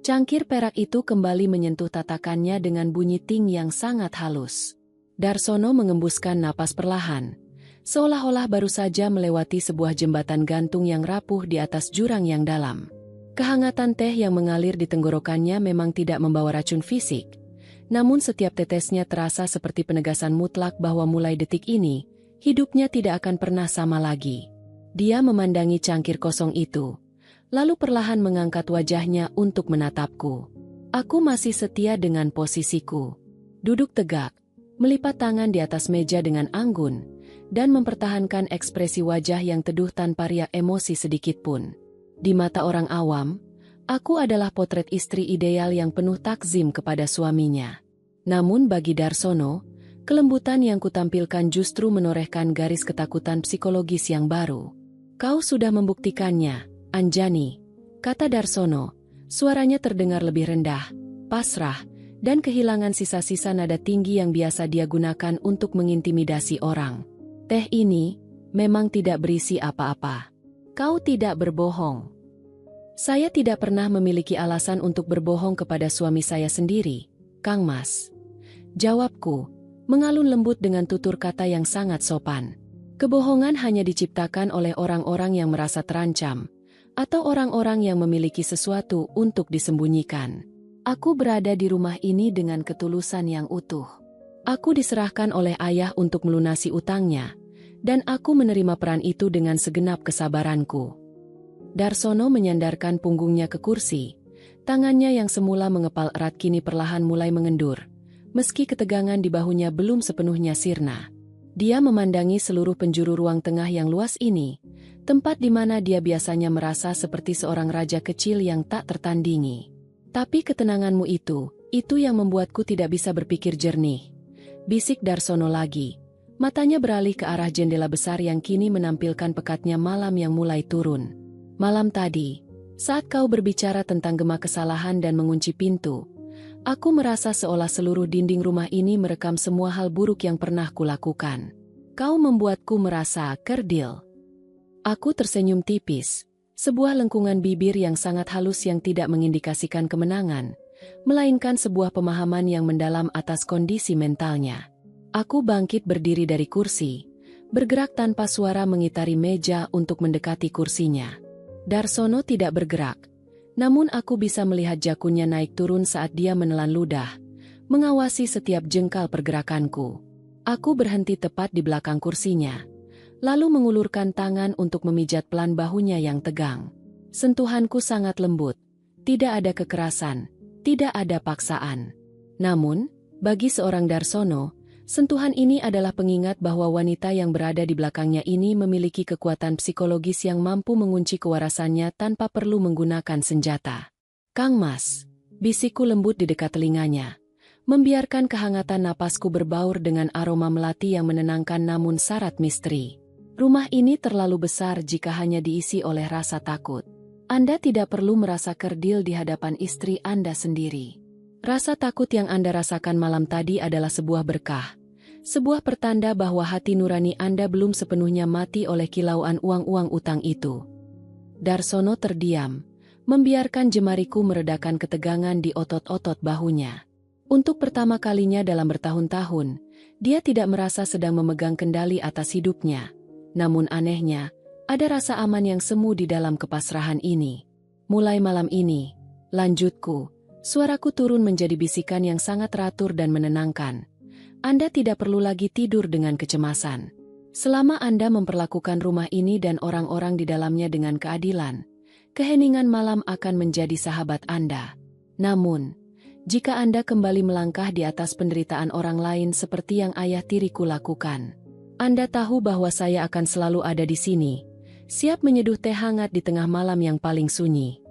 Cangkir perak itu kembali menyentuh tatakannya dengan bunyi ting yang sangat halus. Darsono mengembuskan napas perlahan, seolah-olah baru saja melewati sebuah jembatan gantung yang rapuh di atas jurang yang dalam. Kehangatan teh yang mengalir di tenggorokannya memang tidak membawa racun fisik, namun setiap tetesnya terasa seperti penegasan mutlak bahwa mulai detik ini, hidupnya tidak akan pernah sama lagi. Dia memandangi cangkir kosong itu, lalu perlahan mengangkat wajahnya untuk menatapku. Aku masih setia dengan posisiku. Duduk tegak, melipat tangan di atas meja dengan anggun, dan mempertahankan ekspresi wajah yang teduh tanpa riak emosi sedikitpun. Di mata orang awam, aku adalah potret istri ideal yang penuh takzim kepada suaminya. Namun bagi Darsono, kelembutan yang kutampilkan justru menorehkan garis ketakutan psikologis yang baru. "Kau sudah membuktikannya, Anjani," kata Darsono. Suaranya terdengar lebih rendah, pasrah, dan kehilangan sisa-sisa nada tinggi yang biasa dia gunakan untuk mengintimidasi orang. "Teh ini memang tidak berisi apa-apa. Kau tidak berbohong." "Saya tidak pernah memiliki alasan untuk berbohong kepada suami saya sendiri, Kang Mas," jawabku, mengalun lembut dengan tutur kata yang sangat sopan. Kebohongan hanya diciptakan oleh orang-orang yang merasa terancam, atau orang-orang yang memiliki sesuatu untuk disembunyikan. Aku berada di rumah ini dengan ketulusan yang utuh. Aku diserahkan oleh ayah untuk melunasi utangnya, dan aku menerima peran itu dengan segenap kesabaranku. Darsono menyandarkan punggungnya ke kursi. Tangannya yang semula mengepal erat kini perlahan mulai mengendur, meski ketegangan di bahunya belum sepenuhnya sirna. Dia memandangi seluruh penjuru ruang tengah yang luas ini, tempat di mana dia biasanya merasa seperti seorang raja kecil yang tak tertandingi. "Tapi ketenanganmu itu yang membuatku tidak bisa berpikir jernih," bisik Darsono lagi. Matanya beralih ke arah jendela besar yang kini menampilkan pekatnya malam yang mulai turun. "Malam tadi, saat kau berbicara tentang gema kesalahan dan mengunci pintu, aku merasa seolah seluruh dinding rumah ini merekam semua hal buruk yang pernah kulakukan. Kau membuatku merasa kerdil." Aku tersenyum tipis, sebuah lengkungan bibir yang sangat halus yang tidak mengindikasikan kemenangan, melainkan sebuah pemahaman yang mendalam atas kondisi mentalnya. Aku bangkit berdiri dari kursi, bergerak tanpa suara mengitari meja untuk mendekati kursinya. Darsono tidak bergerak, namun aku bisa melihat jakunnya naik turun saat dia menelan ludah, mengawasi setiap jengkal pergerakanku. Aku berhenti tepat di belakang kursinya, lalu mengulurkan tangan untuk memijat pelan bahunya yang tegang. Sentuhanku sangat lembut, tidak ada kekerasan, tidak ada paksaan. Namun, bagi seorang Darsono, sentuhan ini adalah pengingat bahwa wanita yang berada di belakangnya ini memiliki kekuatan psikologis yang mampu mengunci kewarasannya tanpa perlu menggunakan senjata. "Kang Mas," bisikku lembut di dekat telinganya, membiarkan kehangatan napasku berbaur dengan aroma melati yang menenangkan namun syarat misteri. "Rumah ini terlalu besar jika hanya diisi oleh rasa takut. Anda tidak perlu merasa kerdil di hadapan istri Anda sendiri. Rasa takut yang Anda rasakan malam tadi adalah sebuah berkah, sebuah pertanda bahwa hati nurani Anda belum sepenuhnya mati oleh kilauan uang-uang utang itu." Darsono terdiam, membiarkan jemariku meredakan ketegangan di otot-otot bahunya. Untuk pertama kalinya dalam bertahun-tahun, dia tidak merasa sedang memegang kendali atas hidupnya. Namun anehnya, ada rasa aman yang semu di dalam kepasrahan ini. "Mulai malam ini," lanjutku, suaraku turun menjadi bisikan yang sangat teratur dan menenangkan, "Anda tidak perlu lagi tidur dengan kecemasan. Selama Anda memperlakukan rumah ini dan orang-orang di dalamnya dengan keadilan, keheningan malam akan menjadi sahabat Anda. Namun, jika Anda kembali melangkah di atas penderitaan orang lain seperti yang ayah tiriku lakukan, Anda tahu bahwa saya akan selalu ada di sini, siap menyeduh teh hangat di tengah malam yang paling sunyi."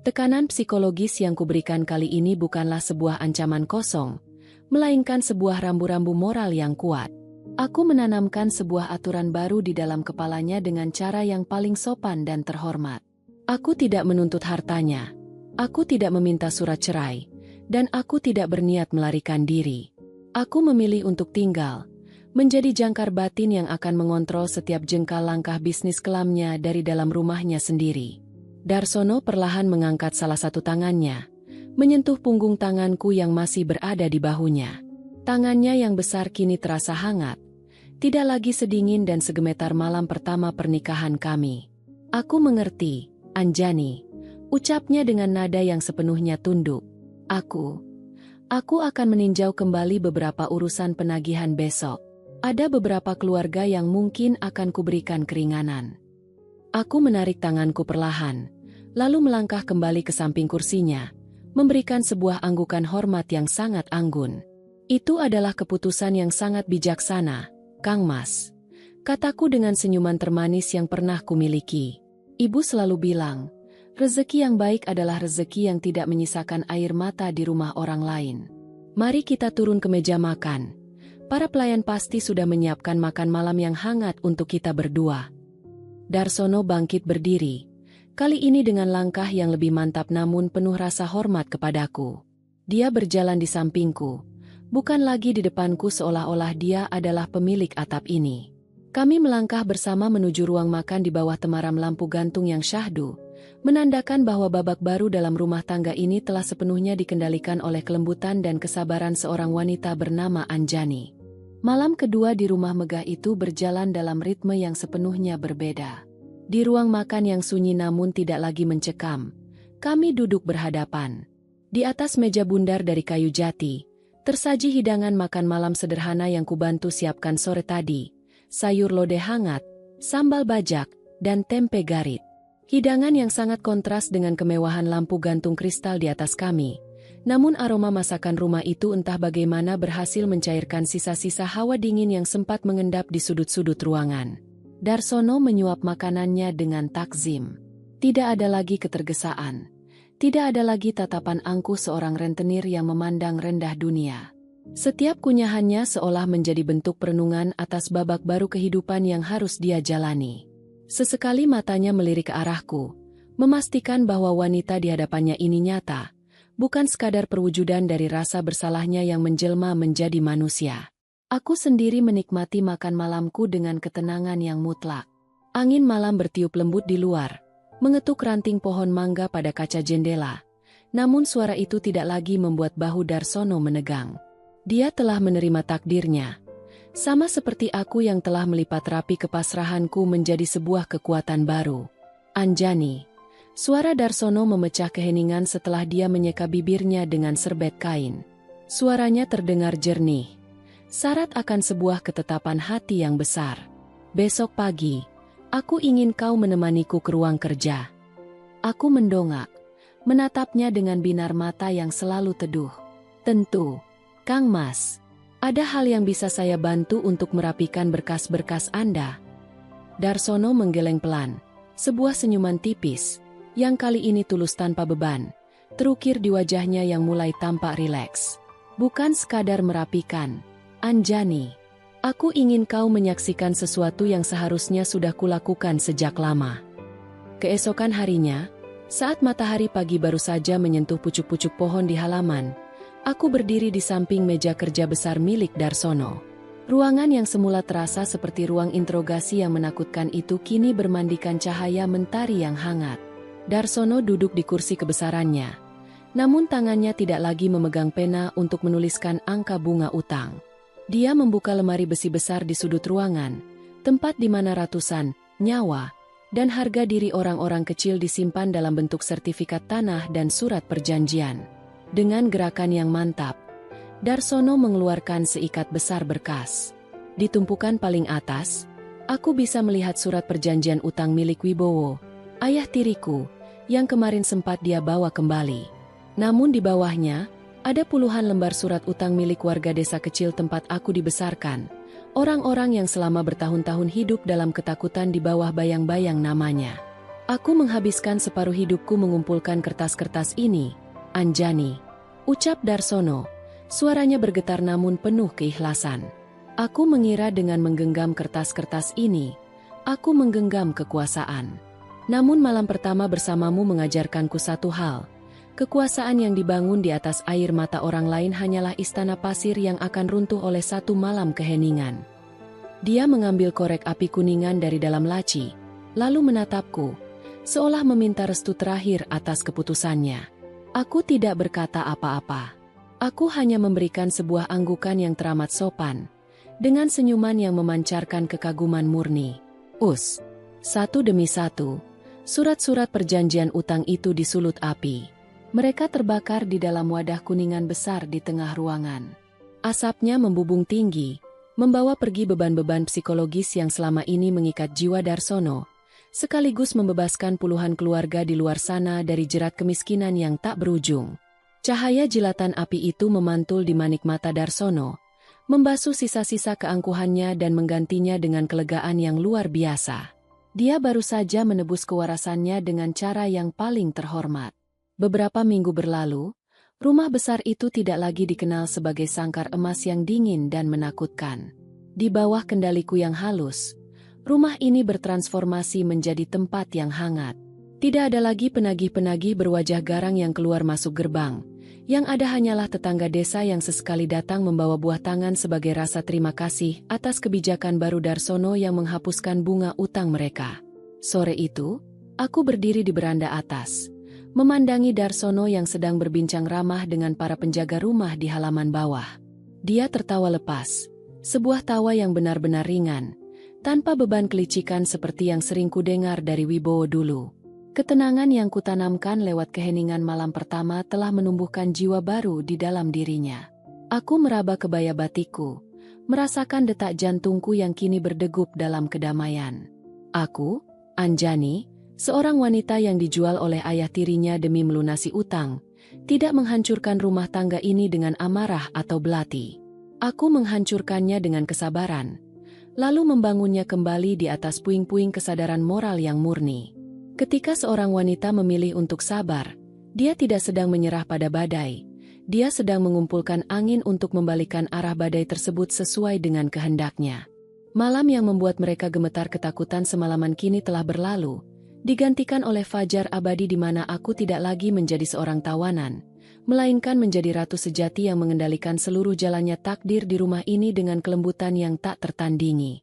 Tekanan psikologis yang kuberikan kali ini bukanlah sebuah ancaman kosong, melainkan sebuah rambu-rambu moral yang kuat. Aku menanamkan sebuah aturan baru di dalam kepalanya dengan cara yang paling sopan dan terhormat. Aku tidak menuntut hartanya, aku tidak meminta surat cerai, dan aku tidak berniat melarikan diri. Aku memilih untuk tinggal, menjadi jangkar batin yang akan mengontrol setiap jengkal langkah bisnis kelamnya dari dalam rumahnya sendiri. Darsono perlahan mengangkat salah satu tangannya, menyentuh punggung tanganku yang masih berada di bahunya. Tangannya yang besar kini terasa hangat, Tidak lagi sedingin dan segemetar malam pertama pernikahan kami. Aku mengerti, Anjani, ucapnya dengan nada yang sepenuhnya tunduk. Aku akan meninjau kembali beberapa urusan penagihan besok. Ada beberapa keluarga yang mungkin akan kuberikan keringanan. Aku menarik tanganku perlahan, lalu melangkah kembali ke samping kursinya, memberikan sebuah anggukan hormat yang sangat anggun. Itu adalah keputusan yang sangat bijaksana, Kang Mas, kataku dengan senyuman termanis yang pernah kumiliki. Ibu selalu bilang, rezeki yang baik adalah rezeki yang tidak menyisakan air mata di rumah orang lain. Mari kita turun ke meja makan. Para pelayan pasti sudah menyiapkan makan malam yang hangat untuk kita berdua. Darsono bangkit berdiri, kali ini dengan langkah yang lebih mantap namun penuh rasa hormat kepadaku. Dia berjalan di sampingku, bukan lagi di depanku seolah-olah dia adalah pemilik atap ini. Kami melangkah bersama menuju ruang makan di bawah temaram lampu gantung yang syahdu, menandakan bahwa babak baru dalam rumah tangga ini telah sepenuhnya dikendalikan oleh kelembutan dan kesabaran seorang wanita bernama Anjani. Malam kedua di rumah megah itu berjalan dalam ritme yang sepenuhnya berbeda. Di ruang makan yang sunyi namun tidak lagi mencekam, kami duduk berhadapan. Di atas meja bundar dari kayu jati, tersaji hidangan makan malam sederhana yang kubantu siapkan sore tadi, sayur lodeh hangat, sambal bajak, dan tempe garit. Hidangan yang sangat kontras dengan kemewahan lampu gantung kristal di atas kami. Namun aroma masakan rumah itu entah bagaimana berhasil mencairkan sisa-sisa hawa dingin yang sempat mengendap di sudut-sudut ruangan. Darsono menyuap makanannya dengan takzim. Tidak ada lagi ketergesaan. Tidak ada lagi tatapan angkuh seorang rentenir yang memandang rendah dunia. Setiap kunyahannya seolah menjadi bentuk perenungan atas babak baru kehidupan yang harus dia jalani. Sesekali matanya melirik ke arahku, memastikan bahwa wanita di hadapannya ini nyata, bukan sekadar perwujudan dari rasa bersalahnya yang menjelma menjadi manusia. Aku sendiri menikmati makan malamku dengan ketenangan yang mutlak. Angin malam bertiup lembut di luar, mengetuk ranting pohon mangga pada kaca jendela. Namun suara itu tidak lagi membuat bahu Darsono menegang. Dia telah menerima takdirnya. Sama seperti aku yang telah melipat rapi kepasrahanku menjadi sebuah kekuatan baru. Anjani. Suara Darsono memecah keheningan setelah dia menyeka bibirnya dengan serbet kain. Suaranya terdengar jernih, syarat akan sebuah ketetapan hati yang besar. Besok pagi, aku ingin kau menemaniku ke ruang kerja. Aku mendongak, menatapnya dengan binar mata yang selalu teduh. Tentu, Kang Mas. Ada hal yang bisa saya bantu untuk merapikan berkas-berkas Anda. Darsono menggeleng pelan, sebuah senyuman tipis, yang kali ini tulus tanpa beban, terukir di wajahnya yang mulai tampak rileks. Bukan sekadar merapikan, Anjani. Aku ingin kau menyaksikan sesuatu yang seharusnya sudah kulakukan sejak lama. Keesokan harinya, saat matahari pagi baru saja menyentuh pucuk-pucuk pohon di halaman, aku berdiri di samping meja kerja besar milik Darsono. Ruangan yang semula terasa seperti ruang interogasi yang menakutkan itu kini bermandikan cahaya mentari yang hangat. Darsono duduk di kursi kebesarannya, namun tangannya tidak lagi memegang pena untuk menuliskan angka bunga utang. Dia membuka lemari besi besar di sudut ruangan, tempat di mana ratusan nyawa dan harga diri orang-orang kecil disimpan dalam bentuk sertifikat tanah dan surat perjanjian. Dengan gerakan yang mantap, Darsono mengeluarkan seikat besar berkas. Di tumpukan paling atas, aku bisa melihat surat perjanjian utang milik Wibowo, ayah tiriku, yang kemarin sempat dia bawa kembali. Namun di bawahnya, ada puluhan lembar surat utang milik warga desa kecil tempat aku dibesarkan. Orang-orang yang selama bertahun-tahun hidup dalam ketakutan di bawah bayang-bayang namanya. Aku menghabiskan separuh hidupku mengumpulkan kertas-kertas ini, Anjani, ucap Darsono. Suaranya bergetar namun penuh keikhlasan. Aku mengira dengan menggenggam kertas-kertas ini, aku menggenggam kekuasaan. Namun malam pertama bersamamu mengajarkanku satu hal. Kekuasaan yang dibangun di atas air mata orang lain hanyalah istana pasir yang akan runtuh oleh satu malam keheningan. Dia mengambil korek api kuningan dari dalam laci, lalu menatapku, seolah meminta restu terakhir atas keputusannya. Aku tidak berkata apa-apa. Aku hanya memberikan sebuah anggukan yang teramat sopan, dengan senyuman yang memancarkan kekaguman murni. Satu demi satu, surat-surat perjanjian utang itu disulut api. Mereka terbakar di dalam wadah kuningan besar di tengah ruangan. Asapnya membubung tinggi, membawa pergi beban-beban psikologis yang selama ini mengikat jiwa Darsono, sekaligus membebaskan puluhan keluarga di luar sana dari jerat kemiskinan yang tak berujung. Cahaya jilatan api itu memantul di manik mata Darsono, membasuh sisa-sisa keangkuhannya dan menggantinya dengan kelegaan yang luar biasa. Dia baru saja menebus kewarasannya dengan cara yang paling terhormat. Beberapa minggu berlalu, rumah besar itu tidak lagi dikenal sebagai sangkar emas yang dingin dan menakutkan. Di bawah kendaliku yang halus, rumah ini bertransformasi menjadi tempat yang hangat. Tidak ada lagi penagih-penagih berwajah garang yang keluar masuk gerbang. Yang ada hanyalah tetangga desa yang sesekali datang membawa buah tangan sebagai rasa terima kasih atas kebijakan baru Darsono yang menghapuskan bunga utang mereka. Sore itu, aku berdiri di beranda atas, memandangi Darsono yang sedang berbincang ramah dengan para penjaga rumah di halaman bawah. Dia tertawa lepas, sebuah tawa yang benar-benar ringan, tanpa beban kelicikan seperti yang sering kudengar dari Wibowo dulu. Ketenangan yang kutanamkan lewat keheningan malam pertama telah menumbuhkan jiwa baru di dalam dirinya. Aku meraba kebaya batikku, merasakan detak jantungku yang kini berdegup dalam kedamaian. Aku, Anjani, seorang wanita yang dijual oleh ayah tirinya demi melunasi utang, tidak menghancurkan rumah tangga ini dengan amarah atau belati. Aku menghancurkannya dengan kesabaran, lalu membangunnya kembali di atas puing-puing kesadaran moral yang murni. Ketika seorang wanita memilih untuk sabar, dia tidak sedang menyerah pada badai. Dia sedang mengumpulkan angin untuk membalikan arah badai tersebut sesuai dengan kehendaknya. Malam yang membuat mereka gemetar ketakutan semalaman kini telah berlalu, digantikan oleh fajar abadi di mana aku tidak lagi menjadi seorang tawanan, melainkan menjadi ratu sejati yang mengendalikan seluruh jalannya takdir di rumah ini dengan kelembutan yang tak tertandingi.